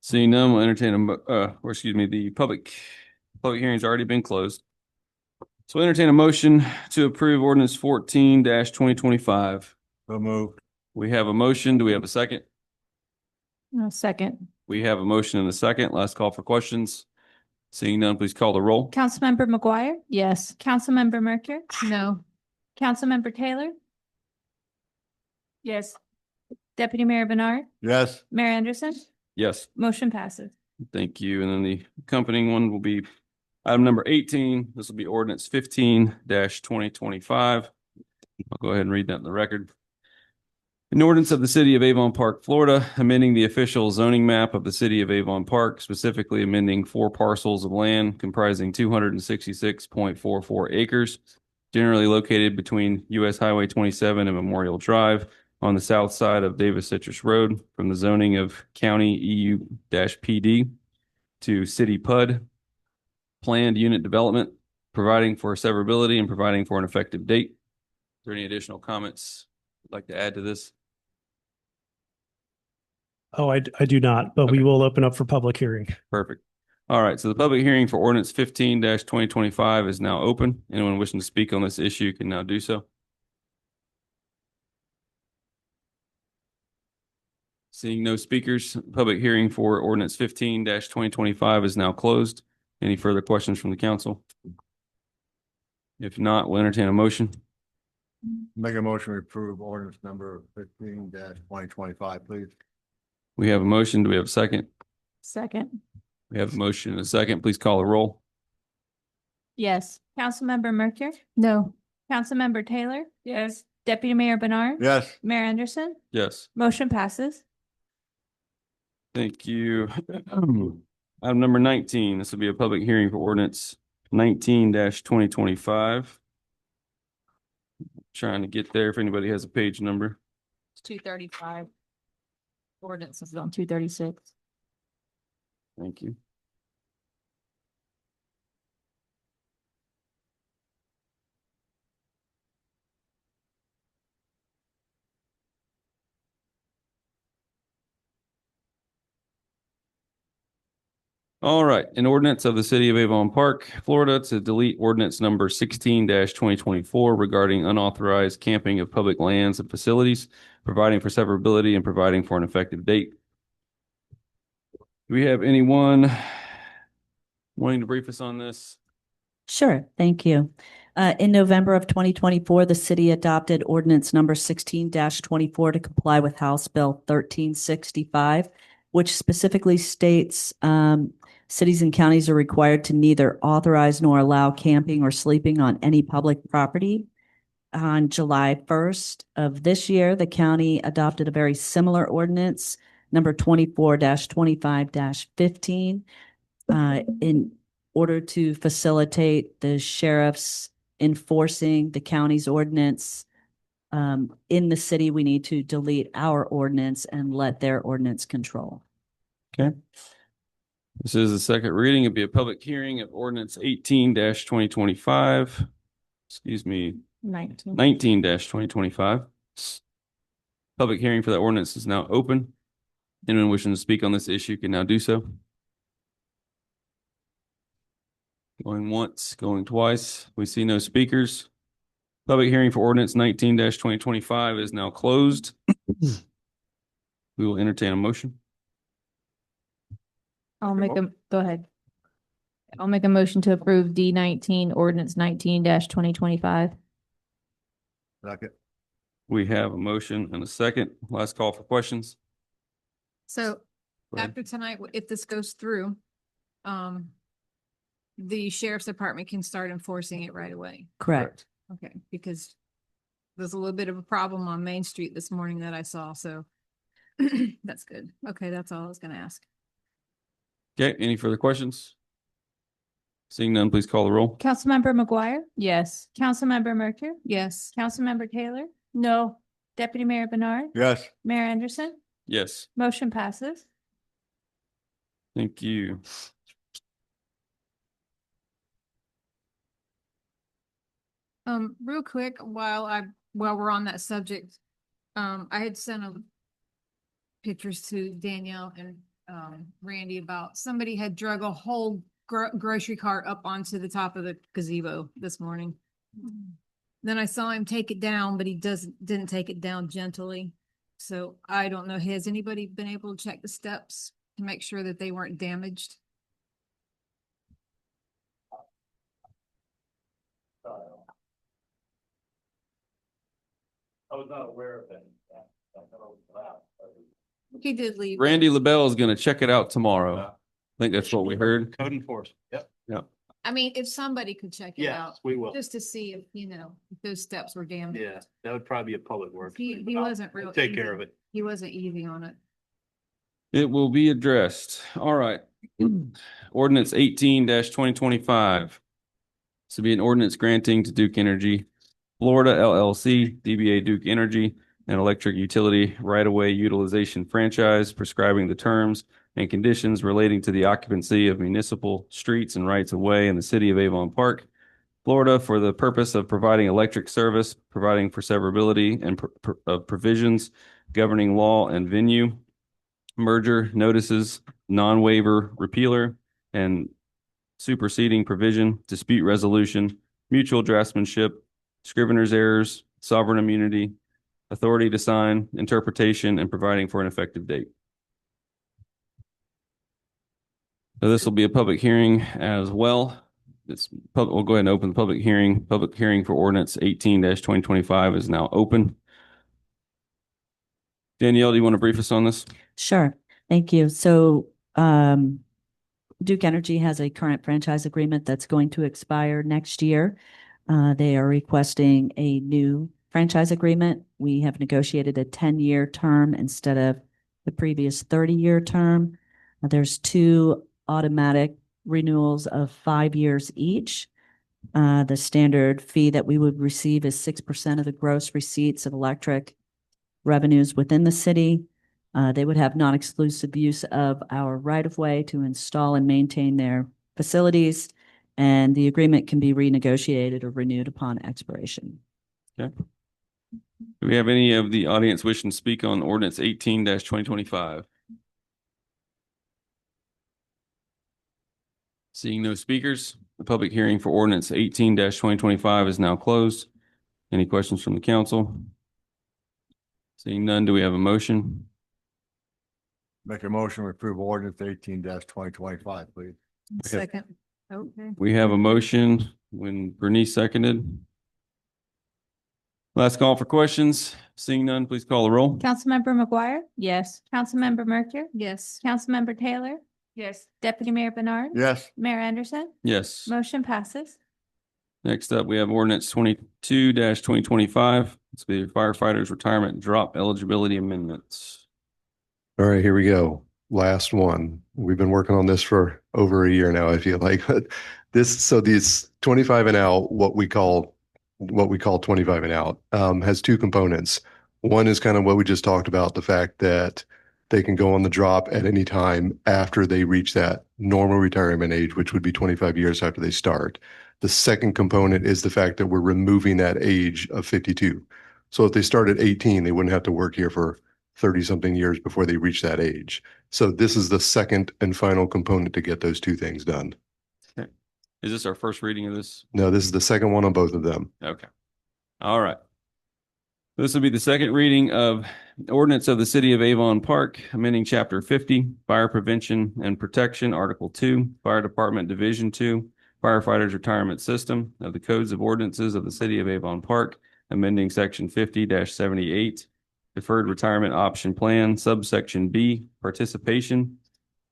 Seeing none, we'll entertain the public hearing's already been closed. So we'll entertain a motion to approve ordinance 14-2025. So moved. We have a motion. Do we have a second? No, second. We have a motion and a second. Last call for questions. Seeing none, please call the roll. Councilmember McGuire? Yes. Councilmember Merker? No. Councilmember Taylor? Yes. Deputy Mayor Bernard? Yes. Mayor Anderson? Yes. Motion passes. Thank you. And then the accompanying one will be item number 18. This will be ordinance 15-2025. I'll go ahead and read that in the record. An ordinance of the City of Avon Park, Florida, amending the official zoning map of the City of Avon Park, specifically amending 4 parcels of land comprising 266.44 acres, generally located between US Highway 27 and Memorial Drive on the south side of Davis Citrus Road, from the zoning of County EU-PD to City PUD, planned unit development, providing for severability and providing for an effective date. Is there any additional comments you'd like to add to this? Oh, I do not, but we will open up for public hearing. Perfect. All right. So the public hearing for ordinance 15-2025 is now open. Anyone wishing to speak on this issue can now do so. Seeing no speakers, public hearing for ordinance 15-2025 is now closed. Any further questions from the council? If not, we'll entertain a motion. Make a motion to approve ordinance number 15-2025, please. We have a motion. Do we have a second? Second. We have a motion and a second. Please call the roll. Yes. Councilmember Merker? No. Councilmember Taylor? Yes. Deputy Mayor Bernard? Yes. Mayor Anderson? Yes. Motion passes. Thank you. Item number 19, this will be a public hearing for ordinance 19-2025. Trying to get there if anybody has a page number. It's 235. Ordinance is on 236. Thank you. All right, an ordinance of the city of Avon Park, Florida to delete ordinance number 16-2024 regarding unauthorized camping of public lands and facilities, providing for severability and providing for an effective date. Do we have anyone wanting to brief us on this? Sure, thank you. In November of 2024, the city adopted ordinance number 16-24 to comply with House Bill 1365, which specifically states cities and counties are required to neither authorize nor allow camping or sleeping on any public property. On July 1st of this year, the county adopted a very similar ordinance, number 24-25-15, in order to facilitate the sheriff's enforcing the county's ordinance. In the city, we need to delete our ordinance and let their ordinance control. Okay. This is the second reading. It'll be a public hearing of ordinance 18-2025. Excuse me, 19-2025. Public hearing for that ordinance is now open. Anyone wishing to speak on this issue can now do so. Going once, going twice. We see no speakers. Public hearing for ordinance 19-2025 is now closed. We will entertain a motion. Go ahead. I'll make a motion to approve D19 ordinance 19-2025. Second. We have a motion and a second. Last call for questions. So Go ahead. after tonight, if this goes through, the sheriff's department can start enforcing it right away. Correct. Okay, because there's a little bit of a problem on Main Street this morning that I saw, so that's good. Okay, that's all I was gonna ask. Okay, any further questions? Seeing none, please call the roll. Councilmember McGuire? Yes. Councilmember Merker? Yes. Councilmember Taylor? No. Deputy Mayor Bernard? Yes. Mayor Anderson? Yes, Motion passes. thank you. Real quick, while we're on that subject, I had sent pictures to Danielle and Randy about somebody had drug a whole grocery cart up onto the top of the gazebo this morning. Then I saw him take it down, but he didn't take it down gently. So I don't know, has anybody been able to check the steps to make sure that they weren't damaged? I was not aware of that. He did leave. Randy LaBelle is going to check it out tomorrow. I think that's what we heard. Code enforcement. Yep. Yep. I mean, if somebody could check it out. Yes, we will. Just to see if, if those steps were damaged. Yeah, that would probably be a public work. He wasn't real. Take care of it. He wasn't easy on it. It will be addressed. All right. Ordinance 18-2025. This will be an ordinance granting to Duke Energy, Florida LLC, DBA Duke Energy, an electric utility right-of-way utilization franchise, prescribing the terms and conditions relating to the occupancy of municipal streets and rights-of-way in the city of Avon Park, Florida, for the purpose of providing electric service, providing for severability and of provisions governing law and venue, merger notices, non-waiver repealer, and superseding provision, dispute resolution, mutual draftsmanship, scrivener's errors, sovereign immunity, authority to sign, interpretation, and providing for an effective date. So this will be a public hearing as well. We'll go ahead and open the public hearing. Public hearing for ordinance 18-2025 is now open. Danielle, do you want to brief us on this? Sure, thank you. So Duke Energy has a current franchise agreement that's going to expire next year. They are requesting a new franchise agreement. We have negotiated a 10-year term instead of the previous 30-year term. There's two automatic renewals of 5 years each. The standard fee that we would receive is 6% of the gross receipts of electric revenues within the city. They would have non-exclusive use of our right-of-way to install and maintain their facilities, and the agreement can be renegotiated or renewed upon expiration. Okay. Do we have any of the audience wishing to speak on ordinance 18-2025? Seeing no speakers, the public hearing for ordinance 18-2025 is now closed. Any questions from the council? Seeing none, do we have a motion? Make a motion to approve ordinance 18-2025, please. Second. Okay. We have a motion when Bernice seconded. Last call for questions. Seeing none, please call the roll. Councilmember McGuire? Yes. Councilmember Mercury? Yes. Councilmember Taylor? Yes. Deputy Mayor Bernard? Yes. Mayor Anderson? Yes. Motion passes. Next up, we have ordinance 22-2025. It's the firefighters retirement drop eligibility amendments. All right, here we go. Last one. We've been working on this for over a year now, I feel like. But these 25 and out, what we call 25 and out, has two components. One is kind of what we just talked about, the fact that they can go on the drop at any time after they reach that normal retirement age, which would be 25 years after they start. The second component is the fact that we're removing that age of 52. So if they start at 18, they wouldn't have to work here for 30-something years before they reach that age. So this is the second and final component to get those two things done. Okay. Is this our first reading of this? No, this is the second one on both of them. Okay. All right. This will be the second reading of ordinance of the City of Avon Park, amending Chapter 50, Fire Prevention and Protection, Article 2, Fire Department Division 2, Firefighters Retirement System of the Codes of Ordinances of the City of Avon Park, amending Section 50-78, Deferred Retirement Option Plan, subsection B, Participation,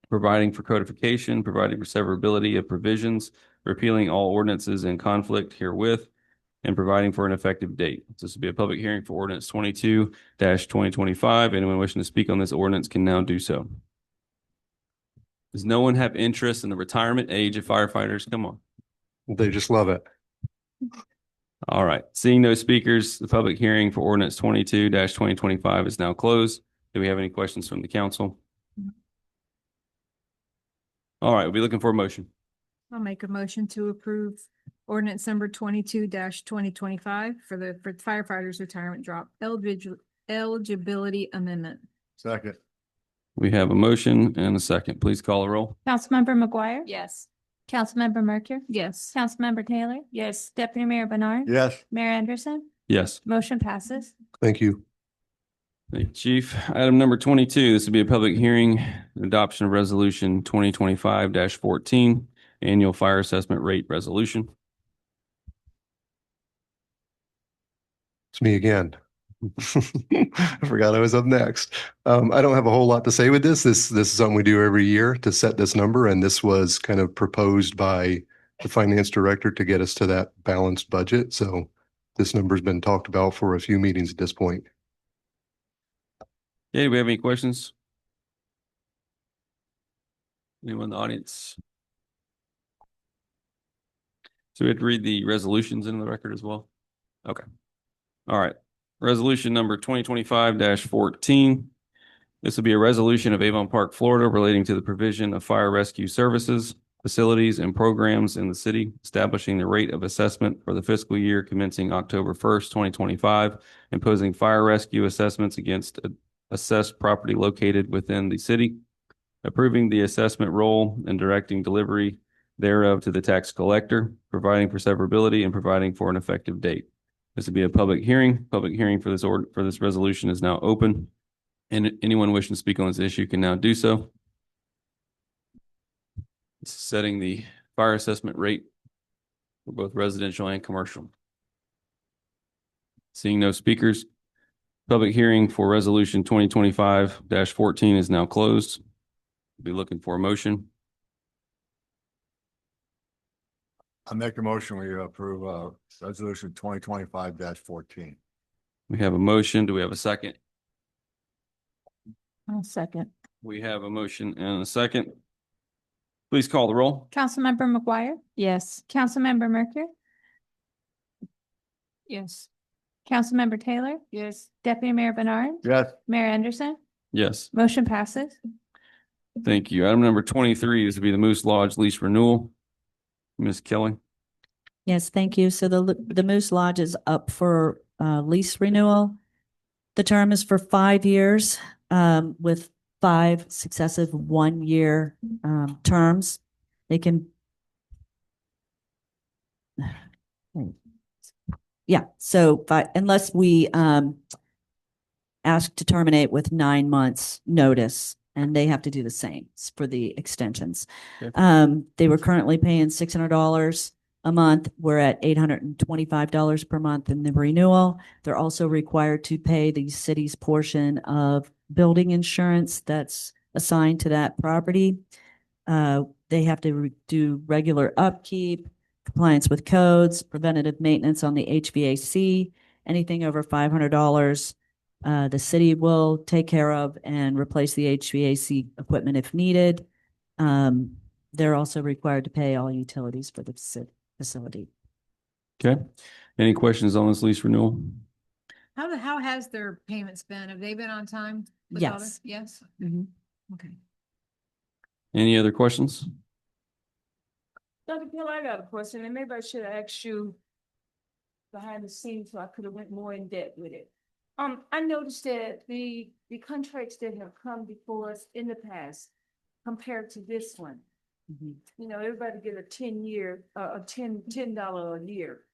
providing for codification, providing for severability of provisions, repealing all ordinances in conflict herewith, and providing for an effective date. This will be a public hearing for ordinance 22-2025. Anyone wishing to speak on this ordinance can now do so. Does no one have interest in the retirement age of firefighters? Come on. They just love it. All right. Seeing no speakers, the public hearing for ordinance 22-2025 is now closed. Do we have any questions from the council? All right. We'll be looking for a motion. I'll make a motion to approve ordinance number 22-2025 for the firefighters retirement drop eligibility amendment. Second. We have a motion and a second. Please call the roll. Councilmember McGuire? Yes. Councilmember Mercury? Yes. Councilmember Taylor? Yes. Deputy Mayor Bernard? Yes. Mayor Anderson? Yes. Motion passes. Thank you. Thank you, Chief. Item number 22, this will be a public hearing, adoption of resolution 2025-14, annual fire assessment rate resolution. It's me again. I forgot I was up next. I don't have a whole lot to say with this. This is something we do every year to set this number, and this was kind of proposed by the finance director to get us to that balanced budget. So this number's been talked about for a few meetings at this point. Yeah, do we have any questions? Anyone in the audience? So we have to read the resolutions into the record as well? Okay. All right. Resolution number 2025-14. This will be a resolution of Avon Park, Florida, relating to the provision of fire rescue services, facilities, and programs in the city, establishing the rate of assessment for the fiscal year commencing October 1st, 2025, imposing fire rescue assessments against assessed property located within the city, approving the assessment roll and directing delivery thereof to the tax collector, providing for severability, and providing for an effective date. This will be a public hearing. Public hearing for this resolution is now open. And anyone wishing to speak on this issue can now do so. This is setting the fire assessment rate for both residential and commercial. Seeing no speakers, public hearing for resolution 2025-14 is now closed. We'll be looking for a motion. I make a motion, we approve, resolution 2025-14. We have a motion. Do we have a second? I'll second. We have a motion and a second. Please call the roll. Councilmember McGuire? Yes. Councilmember Mercury? Yes. Councilmember Taylor? Yes. Deputy Mayor Bernard? Yes. Mayor Anderson? Yes. Motion passes. Thank you. Item number 23 is to be the Moose Lodge lease renewal. Ms. Kelly. Yes, thank you. So the Moose Lodge is up for lease renewal. The term is for 5 years with 5 successive 1-year terms. They can. Yeah, so unless we ask to terminate with 9 months notice, and they have to do the same for the extensions. Okay. They were currently paying $600 a month. We're at $825 per month in the renewal. They're also required to pay the city's portion of building insurance that's assigned to that property. They have to do regular upkeep, compliance with codes, preventative maintenance on the HVAC, anything over $500. The city will take care of and replace the HVAC equipment if needed. They're also required to pay all utilities for the facility. Okay. Any questions on this lease renewal? How has their payments been? Have they been on time? with all Yes. this? Yes? Mhm. Okay. Any other questions? Dr. Gill, I got a question, and maybe I should have asked you behind the scenes so I could have went more in depth with it. I noticed that the contracts that have come before us in the past compared to this one, you know, everybody get a 10-year, $10 a year,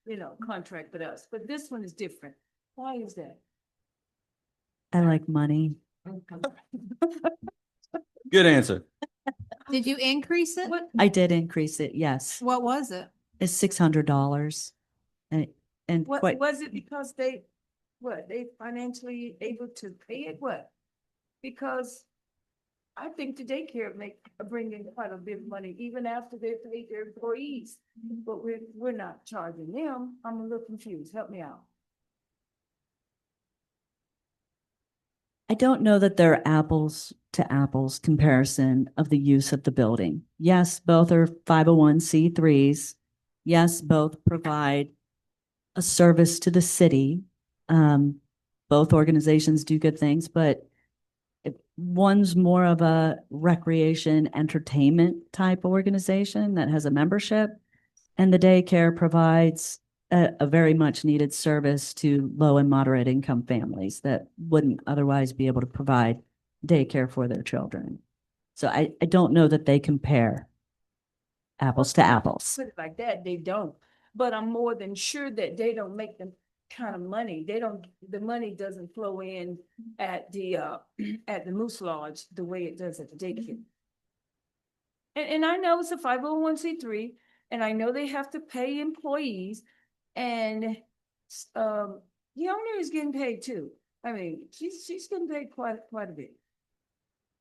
contract with us, but this one is different. Why is that? I like money. Good answer. Did you increase it? I did increase it, yes. What was it? It's $600. And What, quite, was it because they financially able to pay it, what? Because I think the daycare bring in quite a bit of money, even after they pay their employees, but we're not charging them. I'm a little confused. Help me out. I don't know that they're apples to apples comparison of the use of the building. Yes, both are 501c3s. Yes, both provide a service to the city. Both organizations do good things, but one's more of a recreation entertainment type organization that has a membership, and the daycare provides a very much needed service to low and moderate income families that wouldn't otherwise be able to provide daycare for their children. So I don't know that they compare apples to apples. Put it like that, they don't. But I'm more than sure that they don't make the kind of money. The money doesn't flow in at the Moose Lodge the way it does at the daycare. And I know it's a 501c3, and I know they have to pay employees, and the owner is getting paid too. I mean, she's getting paid quite a bit.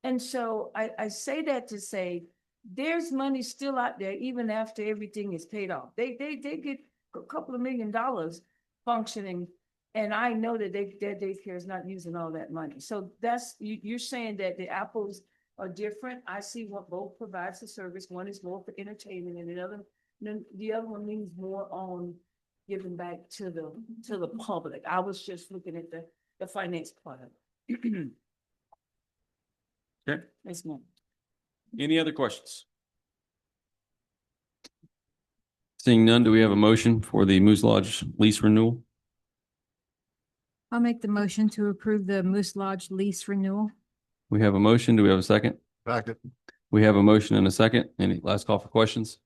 And so I say that to say there's money still out there even after everything is paid off. They get a couple of $1 million functioning, and I know that their daycare is not using all that money. So you're saying that the apples are different. I see what both provides the service. One is more for entertainment, and the other one leans more on giving back to the public. I was just looking at the finance part of it. Okay. Yes, ma'am. Any other questions? Seeing none, do we have a motion for the Moose Lodge lease renewal? I'll make the motion to approve the Moose Lodge lease renewal. We have a motion. Do we have a second? Second. We have a motion and a second. Any last call for questions?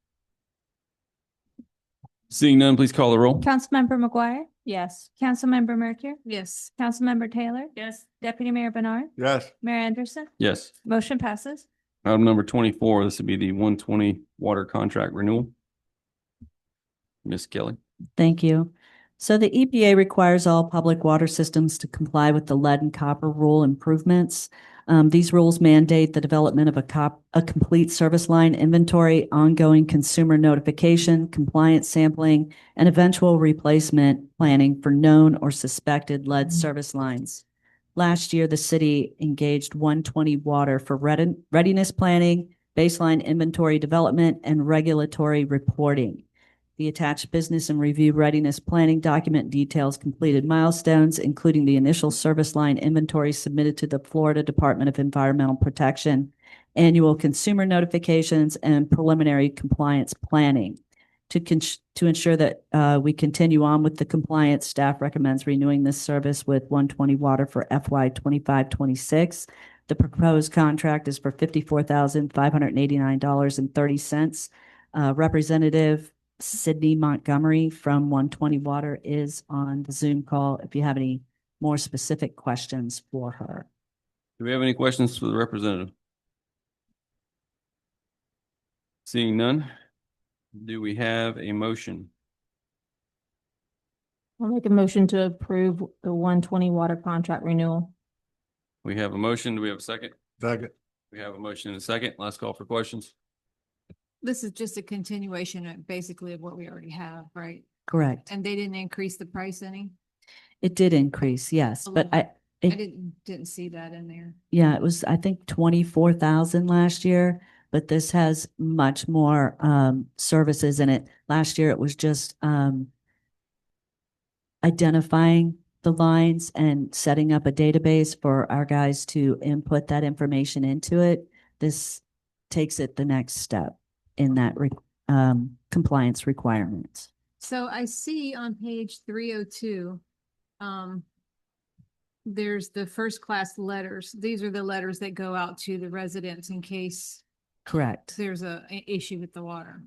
Seeing none, please call the roll. Councilmember McGuire? Yes. Councilmember Mercury? Yes. Councilmember Taylor? Yes. Deputy Mayor Bernard? Yes. Mayor Anderson? Yes. Motion passes. Item number 24, this would be the 120 water contract renewal. Ms. Kelly. Thank you. So the EPA requires all public water systems to comply with the lead and copper rule improvements. These rules mandate the development of a complete service line inventory, ongoing consumer notification, compliance sampling, and eventual replacement planning for known or suspected lead service lines. Last year, the city engaged 120 Water for readiness planning, baseline inventory development, and regulatory reporting. The attached business and review readiness planning document details completed milestones, including the initial service line inventory submitted to the Florida Department of Environmental Protection, annual consumer notifications, and preliminary compliance planning. To ensure that we continue on with the compliance, staff recommends renewing this service with 120 Water for FY 25-26. The proposed contract is for $54,589.30. Representative Sydney Montgomery from 120 Water is on the Zoom call if you have any more specific questions for her. Do we have any questions for the representative? Seeing none, do we have a motion? I'll make a motion to approve the 120 water contract renewal. We have a motion. Do we have a second? Second. We have a motion and a second. Last call for questions. This is just a continuation of basically of what we already have, right? Correct. And they didn't increase the price any? It did increase, yes, but I it- didn't see that in there. yeah, it was, I think, 24,000 last year, but this has much more services in it. Last year, it was just identifying the lines and setting up a database for our guys to input that information into it. This takes it the next step in that compliance requirements. So I see on page 302, there's the first class letters. These are the letters that go out to the residents in case Correct. there's a issue with the water.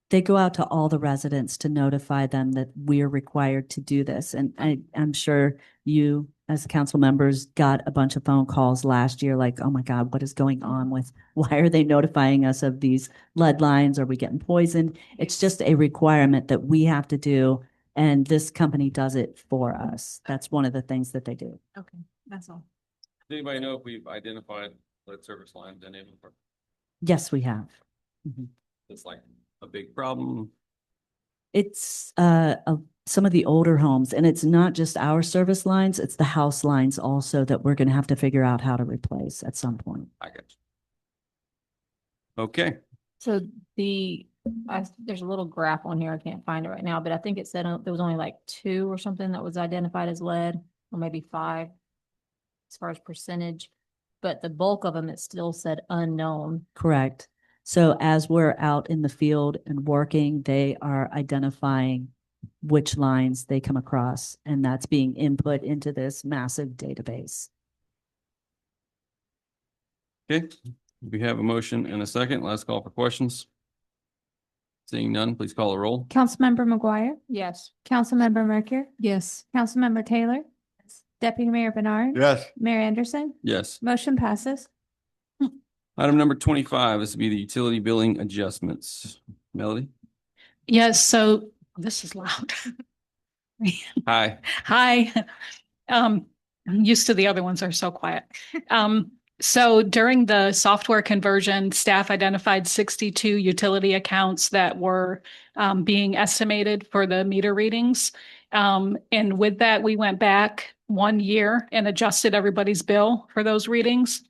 They go out to all the residents to notify them that we're required to do this. And I'm sure you, as council members, got a bunch of phone calls last year like, oh my God, what is going on with, why are they notifying us of these lead lines? Are we getting poisoned? It's just a requirement that we have to do, and this company does it for us. That's one of the things that they do. Okay, that's all. Does anybody know if we've identified lead service lines in any of them? Yes, we have. Mhm. It's like a big problem. It's some of the older homes, and it's not just our service lines, it's the house lines also that we're going to have to figure out how to replace at some point. I got you. Okay, So there's a little graph on here. I can't find it right now, but I think it said there was only like 2 or something that was identified as lead, or maybe 5 as far as percentage. But the bulk of them, it still said unknown. Correct. So as we're out in the field and working, they are identifying which lines they come across, and that's being input into this massive database. okay. We have a motion and a second. Last call for questions. Seeing none, please call a roll. Councilmember McGuire, Yes. Councilmember Mercure, Yes. Councilmember Taylor, Deputy Mayor Bernard. Yes. Mayor Anderson, Yes. motion passes. Item number 25, this would be the utility billing adjustments. Melody? Yes, so this is loud. Hi. Hi. I'm used to the other ones are so quiet. So during the software conversion, staff identified 62 utility accounts that were being estimated for the meter readings. And with that, we went back 1 year and adjusted everybody's bill for those readings.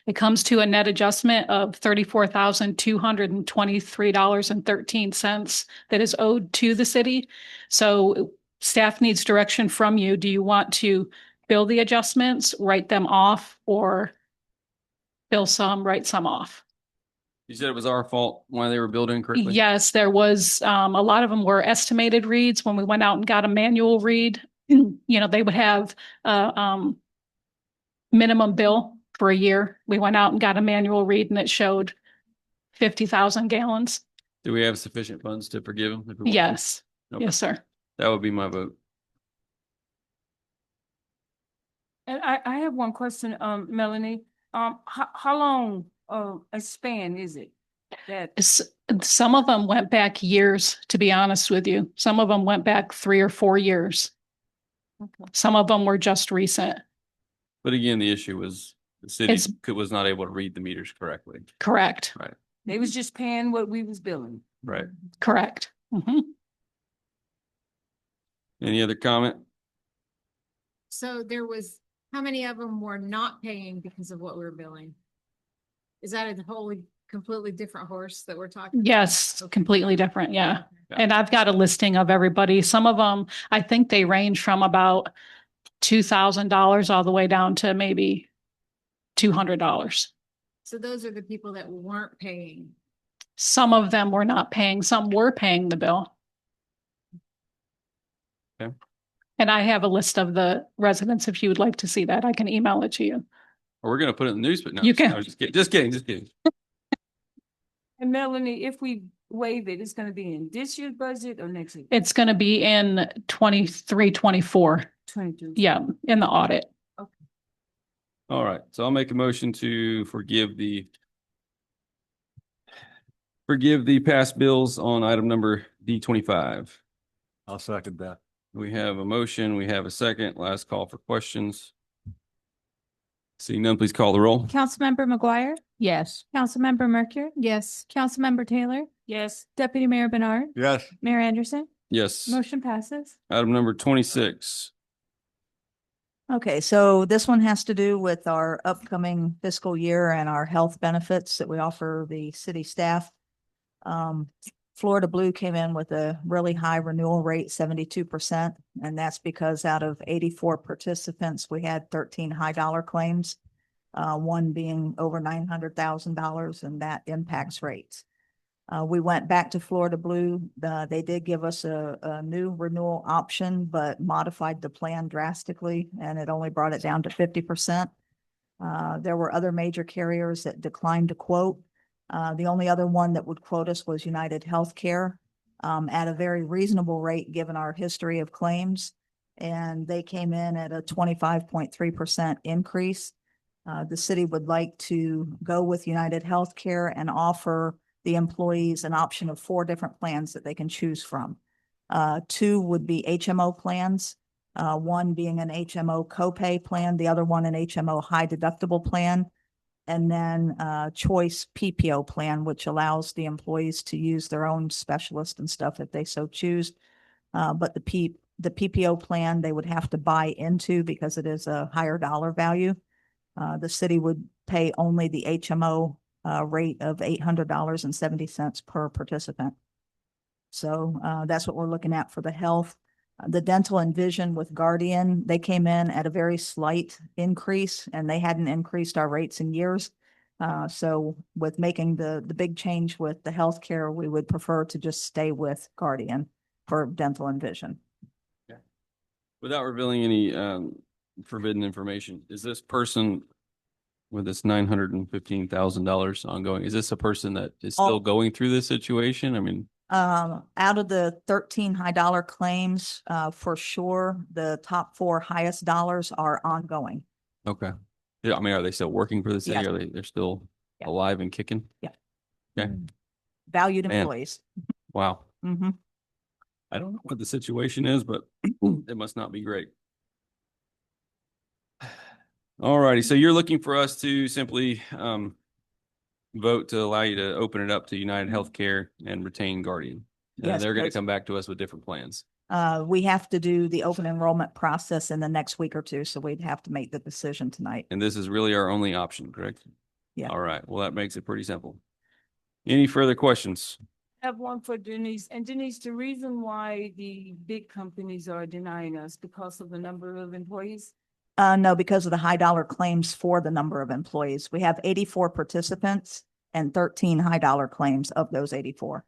It comes to a net adjustment of $34,223.13 that is owed to the city. So staff needs direction from you. Do you want to bill the adjustments, write them off, or bill some, write some off? You said it was our fault why they were billed incorrectly? Yes, there was, a lot of them were estimated reads. When we went out and got a manual read, they would have a minimum bill for a year. We went out and got a manual read and it showed 50,000 gallons. Do we have sufficient funds to forgive them? if we want to? Yes. Okay. Yes, sir. That would be my vote. And I have one question, Melanie. How long a span is it? That Some of them went back years, to be honest with you. Some of them went back 3 or 4 years. okay. Some of them were just recent. But again, the issue was the city was not able to read the meters correctly. Correct. Right, They was just paying what we was billing. right. Correct. Mhm. Any other comment? So how many of them were not paying because of what we were billing? Is that a wholly, completely different horse that we're talking? about? Yes, Okay. completely different. Yeah. Yeah. And I've got a listing of everybody. Some of them, I think they range from about $2,000 all the way down to maybe $200. So those are the people that weren't paying. Some of them were not paying, some were paying the bill. Okay. And I have a list of the residents. If you would like to see that, I can email it to you. Or we're gonna put it in the news, but no. You can. No, just kidding, just kidding, just kidding. And Melanie, if we waive it, it's gonna be in this year's budget or next year? It's going to be in 23, 24. 22. Yeah, in the audit. All right, so I'll make a motion to forgive the past bills on item number D25. I'll second that. We have a motion, we have a second, last call for questions. Seeing none, please call the roll. Councilmember McGuire? Yes. Councilmember Mercure? Yes. Councilmember Taylor? Yes. Deputy Mayor Bernard? Yes. Mayor Anderson? Yes. Motion passes. Item number 26. Okay, so this one has to do with our upcoming fiscal year and our health benefits that we offer the city staff. Florida Blue came in with a really high renewal rate, 72%. And that's because out of 84 participants, we had 13 high dollar claims. One being over $900,000, and that impacts rates. We went back to Florida Blue. They did give us a new renewal option, but modified the plan drastically, and it only brought it down to 50%. There were other major carriers that declined to quote. The only other one that would quote us was United Healthcare, at a very reasonable rate, given our history of claims. And they came in at a 25.3% increase. The city would like to go with United Healthcare and offer the employees an option of 4 different plans that they can choose from. 2 would be HMO plans, one being an HMO copay plan, the other one an HMO high deductible plan, and then choice PPO plan, which allows the employees to use their own specialist and stuff if they so choose. But the PPO plan, they would have to buy into because it is a higher dollar value. The city would pay only the HMO rate of $800.70 per participant. So that's what we're looking at for the health. The dental and vision with Guardian, they came in at a very slight increase, and they hadn't increased our rates in years. So with making the big change with the healthcare, we would prefer to just stay with Guardian for dental and vision. Without revealing any forbidden information, is this person with this $915,000 ongoing, is this a person that is still going through this situation? I mean, out of the 13 high dollar claims, for sure, the top 4 highest dollars are ongoing. okay. Yeah, I mean, are they still working for the city? Yes. Are they're still Yeah. alive and kicking? Yeah. Okay, Valued Man. employees. wow. Mhm. I don't know what the situation is, but it must not be great. All righty, so you're looking for us to simply vote to allow you to open it up to United Healthcare and retain Guardian. Yes, They're gonna because- come back to us with different plans. We have to do the open enrollment process in the next week or 2, so we'd have to make the decision tonight. And this is really our only option, correct? Yeah. All right, well, that makes it pretty simple. Any further questions? I have one for Denise. And Denise, the reason why the big companies are denying us because of the number of employees? No, because of the high dollar claims for the number of employees. We have 84 participants and 13 high dollar claims of those 84.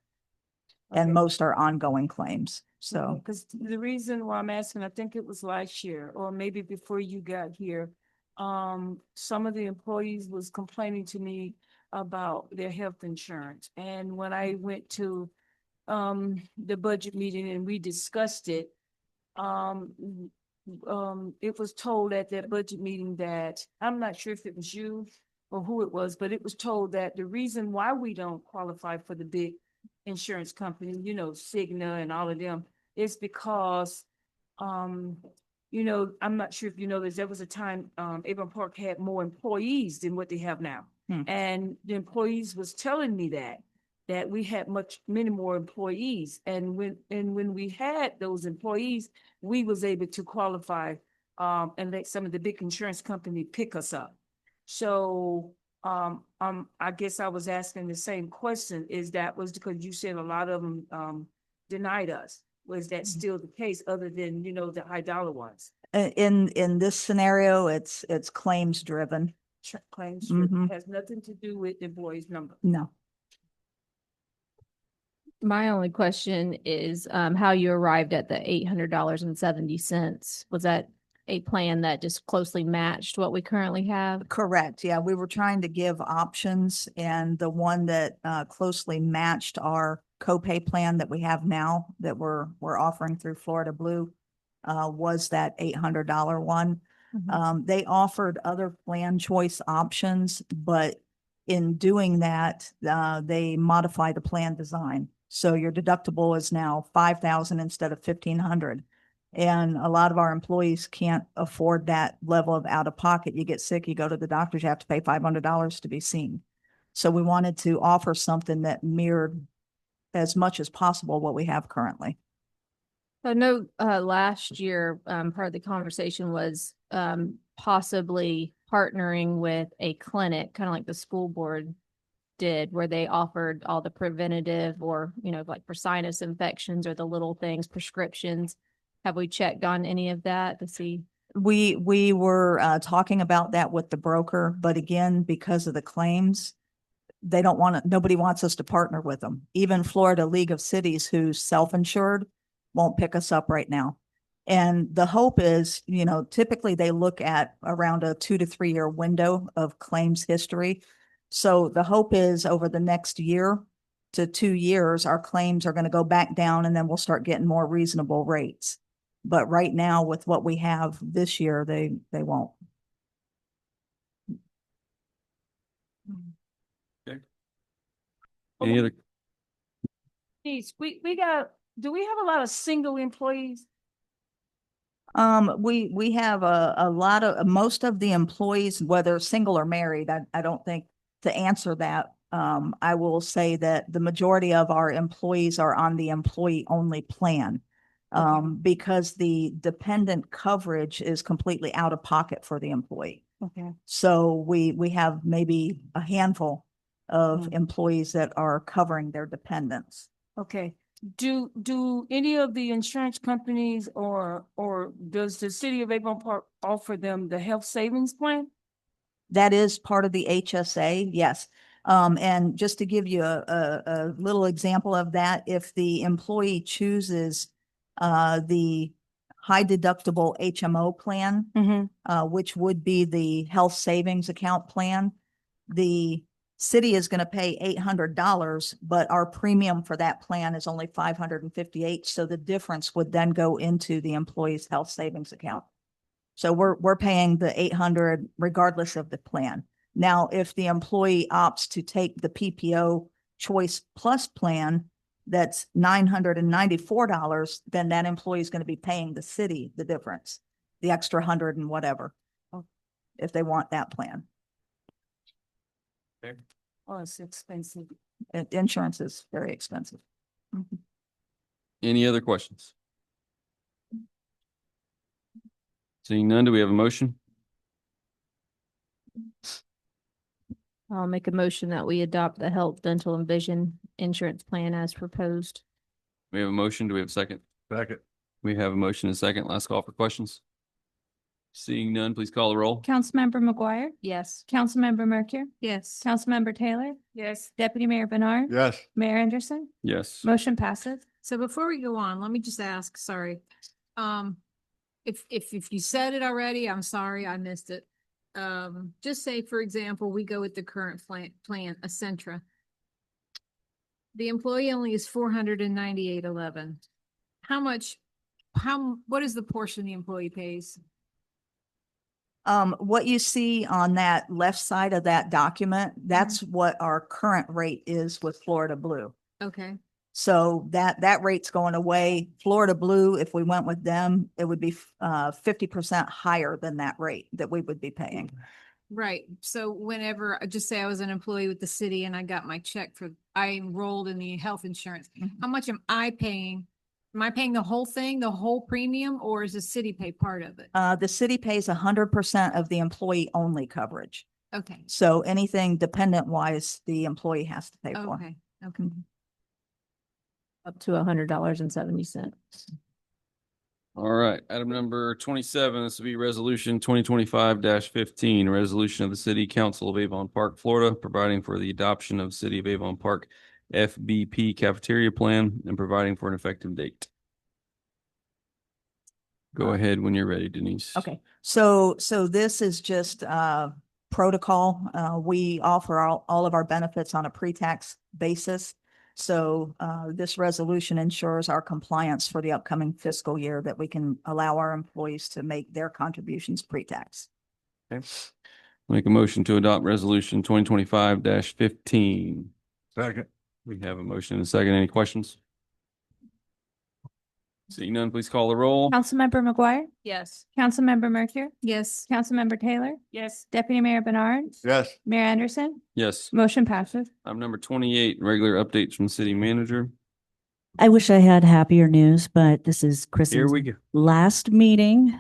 And Okay. most are ongoing claims. So Because the reason why I'm asking, I think it was last year or maybe before you got here. Some of the employees was complaining to me about their health insurance. And when I went to the budget meeting and we discussed it, it was told at that budget meeting that, I'm not sure if it was you or who it was, but it was told that the reason why we don't qualify for the big insurance company, you know, Cigna and all of them, is because, you know, I'm not sure if you know this, there was a time, Avon Park had more employees than what they have now. And the employees was telling me that we had many more employees. And when we had those employees, we was able to qualify, and let some of the big insurance company pick us up. So I guess I was asking the same question. Was because you said a lot of them, denied us. Was that still the case other than, the high dollar ones? In this scenario, it's claims driven. Claims Mhm. has nothing to do with the employee's number. No. My only question is, how you arrived at the $800.70. Was that a plan that just closely matched what we currently have? Correct. Yeah, we were trying to give options, and the one that closely matched our copay plan that we have now that we're offering through Florida Blue was that $800 one. They offered other plan choice options, but in doing that, they modify the plan design. So your deductible is now 5,000 instead of 1,500. And a lot of our employees can't afford that level of out of pocket. You get sick, you go to the doctors, you have to pay $500 to be seen. So we wanted to offer something that mirrored as much as possible what we have currently. I know last year, part of the conversation was possibly partnering with a clinic, kind of like the school board did, where they offered all the preventative or, like for sinus infections or the little things, prescriptions. Have we checked on any of that to see? We were talking about that with the broker, but again, because of the claims, they don't want to, nobody wants us to partner with them. Even Florida League of Cities, who's self-insured, won't pick us up right now. And the hope is, typically they look at around a 2 to 3 year window of claims history. So the hope is over the next year to 2 years, our claims are going to go back down and then we'll start getting more reasonable rates. But right now with what we have this year, they won't. Any other? Please, do we have a lot of single employees? We have a lot of, most of the employees, whether single or married, I don't think to answer that. I will say that the majority of our employees are on the employee only plan. Because the dependent coverage is completely out of pocket for the employee. Okay. So we have maybe a handful of employees that are covering their dependents. Okay. Do any of the insurance companies or does the city of Avon Park offer them the health savings plan? That is part of the HSA, yes. And just to give you a little example of that, if the employee chooses the high deductible HMO plan, which would be the health savings account plan, the city is going to pay $800, but our premium for that plan is only $558. So the difference would then go into the employee's health savings account. So we're paying the $800 regardless of the plan. Now, if the employee opts to take the PPO Choice Plus plan, that's $994, then that employee is going to be paying the city the difference, the extra 100 and whatever, if they want that plan. Okay. Oh, it's expensive. Insurance is very expensive. Any other questions? Seeing none, do we have a motion? I'll make a motion that we adopt the health, dental, and vision insurance plan as proposed. We have a motion. Do we have a second? Second. We have a motion and a second. Last call for questions. Seeing none, please call the roll. Councilmember McGuire? Yes. Councilmember Mercure? Yes. Councilmember Taylor? Yes. Deputy Mayor Bernard? Yes. Mayor Anderson? Yes. Motion passes. So before we go on, let me just ask, sorry. If you said it already, I'm sorry, I missed it. Just say, for example, we go with the current plan, Essentra. The employee only is $498.11. What is the portion the employee pays? What you see on that left side of that document, that's what our current rate is with Florida Blue. Okay. So that rate's going away. Florida Blue, if we went with them, it would be 50% higher than that rate that we would be paying. Right. So whenever, just say I was an employee with the city and I got my check I enrolled in the health insurance. How much am I paying? Am I paying the whole thing, the whole premium, or does the city pay part of it? The city pays 100% of the employee only coverage. Okay, So anything dependent wise, the employee has to pay for. okay, okay. Up to $100.70. All right, item number 27, this will be resolution 2025-15, a resolution of the City Council of Avon Park, Florida, providing for the adoption of City of Avon Park FBP cafeteria plan and providing for an effective date. Go ahead when you're ready, Denise. Okay, so this is just protocol. We offer all of our benefits on a pre-tax basis. So this resolution ensures our compliance for the upcoming fiscal year, that we can allow our employees to make their contributions pre-tax. Okay. Make a motion to adopt resolution 2025-15. Second. We have a motion and a second. Any questions? Seeing none, please call the roll. Councilmember McGuire? Yes. Councilmember Mercury? Yes. Councilmember Taylor? Yes. Deputy Mayor Bernard? Yes. Mayor Anderson? Yes. Motion passes. Item number 28, regular updates from city manager. I wish I had happier news, but this is Kristen's Here we go. last meeting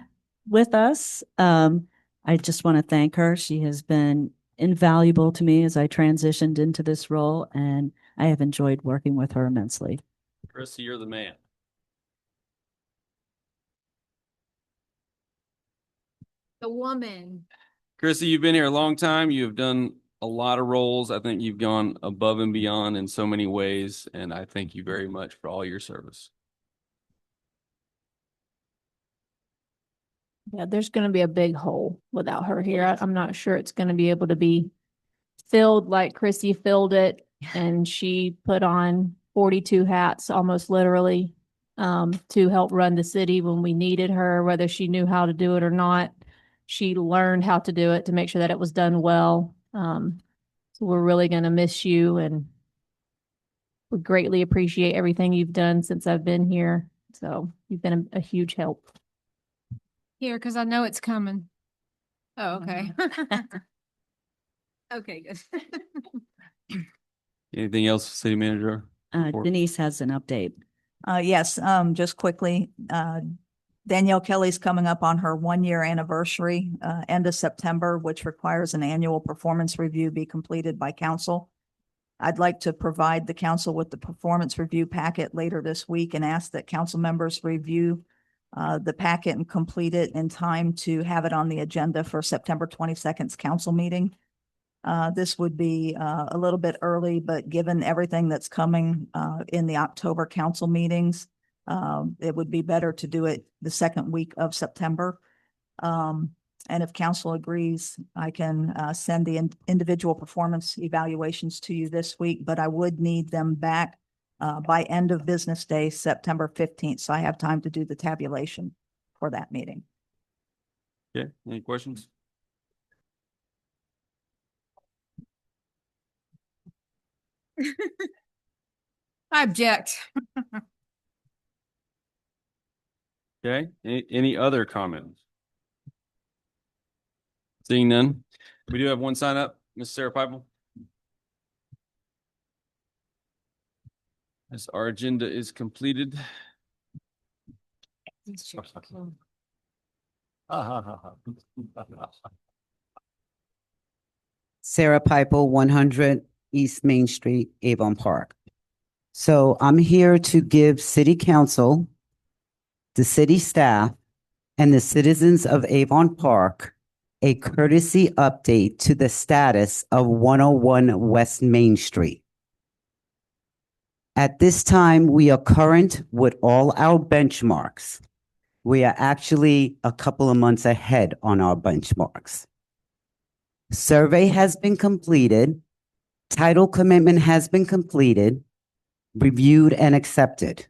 with us. I just want to thank her. She has been invaluable to me as I transitioned into this role, and I have enjoyed working with her immensely. Chrissy, you're the man. The woman. Chrissy, you've been here a long time. You have done a lot of roles. I think you've gone above and beyond in so many ways, and I thank you very much for all your service. Yeah, there's going to be a big hole without her here. I'm not sure it's going to be able to be filled like Chrissy filled it. And she put on 42 hats, almost literally, to help run the city when we needed her, whether she knew how to do it or not. She learned how to do it to make sure that it was done well. So we're really going to miss you, and we greatly appreciate everything you've done since I've been here. So you've been a huge help. Here, because I know it's coming. Oh, okay. Okay, good. Anything else, city manager? Denise has an update. Yes, just quickly, Danielle Kelly's coming up on her 1-year anniversary, end of September, which requires an annual performance review be completed by council. I'd like to provide the council with the performance review packet later this week and ask that council members review the packet and complete it in time to have it on the agenda for September 22nd's council meeting. This would be a little bit early, but given everything that's coming in the October council meetings, it would be better to do it the second week of September. And if council agrees, I can send the individual performance evaluations to you this week, but I would need them back by end of business day, September 15th. So I have time to do the tabulation for that meeting. Okay, any questions? I object. Okay, any other comments? Seeing none, we do have one sign up, Ms. Sarah Pipel. As our agenda is completed. Sarah Pipel, 100 East Main Street, Avon Park. So I'm here to give City Council, the city staff, and the citizens of Avon Park a courtesy update to the status of 101 West Main Street. At this time, we are current with all our benchmarks. We are actually a couple of months ahead on our benchmarks. Survey has been completed. Title commitment has been completed, reviewed, and accepted.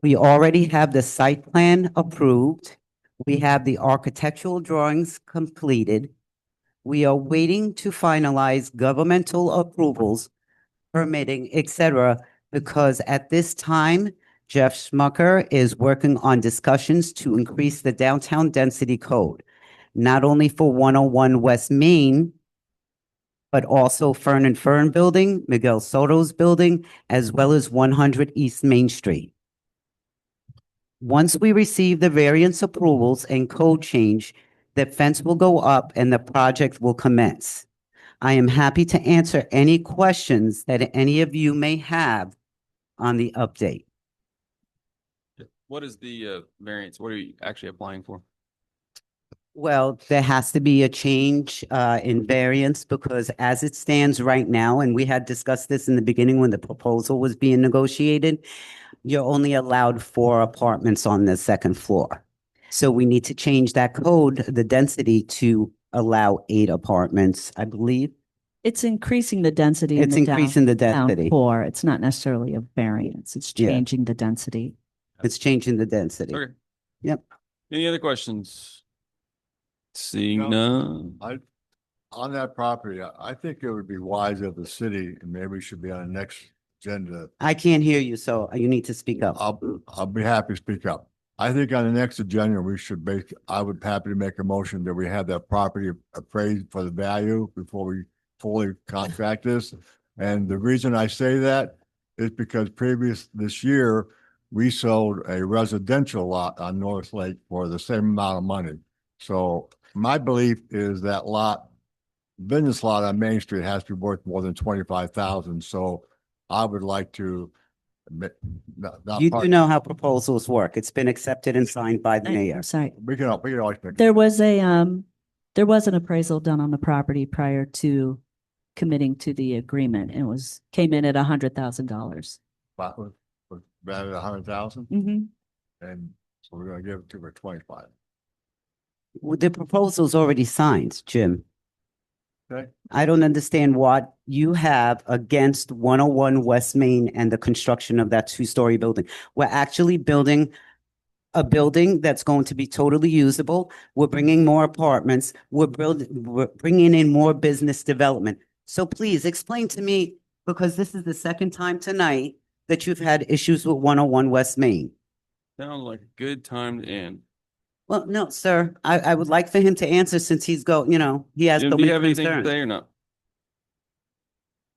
We already have the site plan approved. We have the architectural drawings completed. We are waiting to finalize governmental approvals, permitting, etc., because at this time, Jeff Schmucker is working on discussions to increase the downtown density code, not only for 101 West Main, but also Fern and Fern Building, Miguel Soto's building, as well as 100 East Main Street. Once we receive the variance approvals and code change, The fence will go up and the project will commence. I am happy to answer any questions that any of you may have on the update. What is the variance? What are you actually applying for? Well, there has to be a change in variance because as it stands right now, and we had discussed this in the beginning when the proposal was being negotiated, you're only allowed 4 apartments on the second floor. So we need to change that code, the density, to allow 8 apartments, I believe. It's increasing the density. in It's the increasing the downtown density. core. It's not necessarily a variance. It's Yeah. changing the density. It's changing the density. Okay. Yep. Any other questions? Seeing No. none. On that property, I think it would be wise of the city, and maybe we should be on the next agenda. I can't hear you, so you need to speak up. I'll be happy to speak up. I think on the next agenda, we should I would happy to make a motion that we have that property appraised for the value before we fully contract this. And the reason I say that is because this year, we sold a residential lot on North Lake for the same amount of money. So my belief is that business lot on Main Street has to be worth more than 25,000. So I would like to. You do know how proposals work. It's been accepted and signed by the mayor. I'm sorry. We can always make. There was an appraisal done on the property prior to committing to the agreement and came in at $100,000. Rather than 100,000, Mm-hmm. and so we're gonna give it to her 25. Well, the proposal's already signed, Jim. Okay. I don't understand what you have against 101 West Main and the construction of that 2-story building. We're actually building a building that's going to be totally usable. We're bringing more apartments. We're bringing in more business development. So please explain to me, because this is the second time tonight that you've had issues with 101 West Main. Sounds like a good time to end. Well, no, sir, I would like for him to answer since he has Jim, so do you many have anything to concerns. say or not?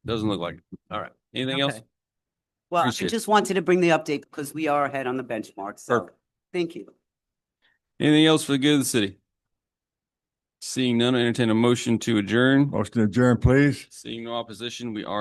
Doesn't look like it. All right. Anything else? Okay. Well, I Appreciate it. just wanted to bring the update because we are ahead on the benchmark. So, Perfect. thank you. Anything else for the good of the city? Seeing none, I entertain a motion to adjourn. Motion to adjourn, please. Seeing no opposition, we are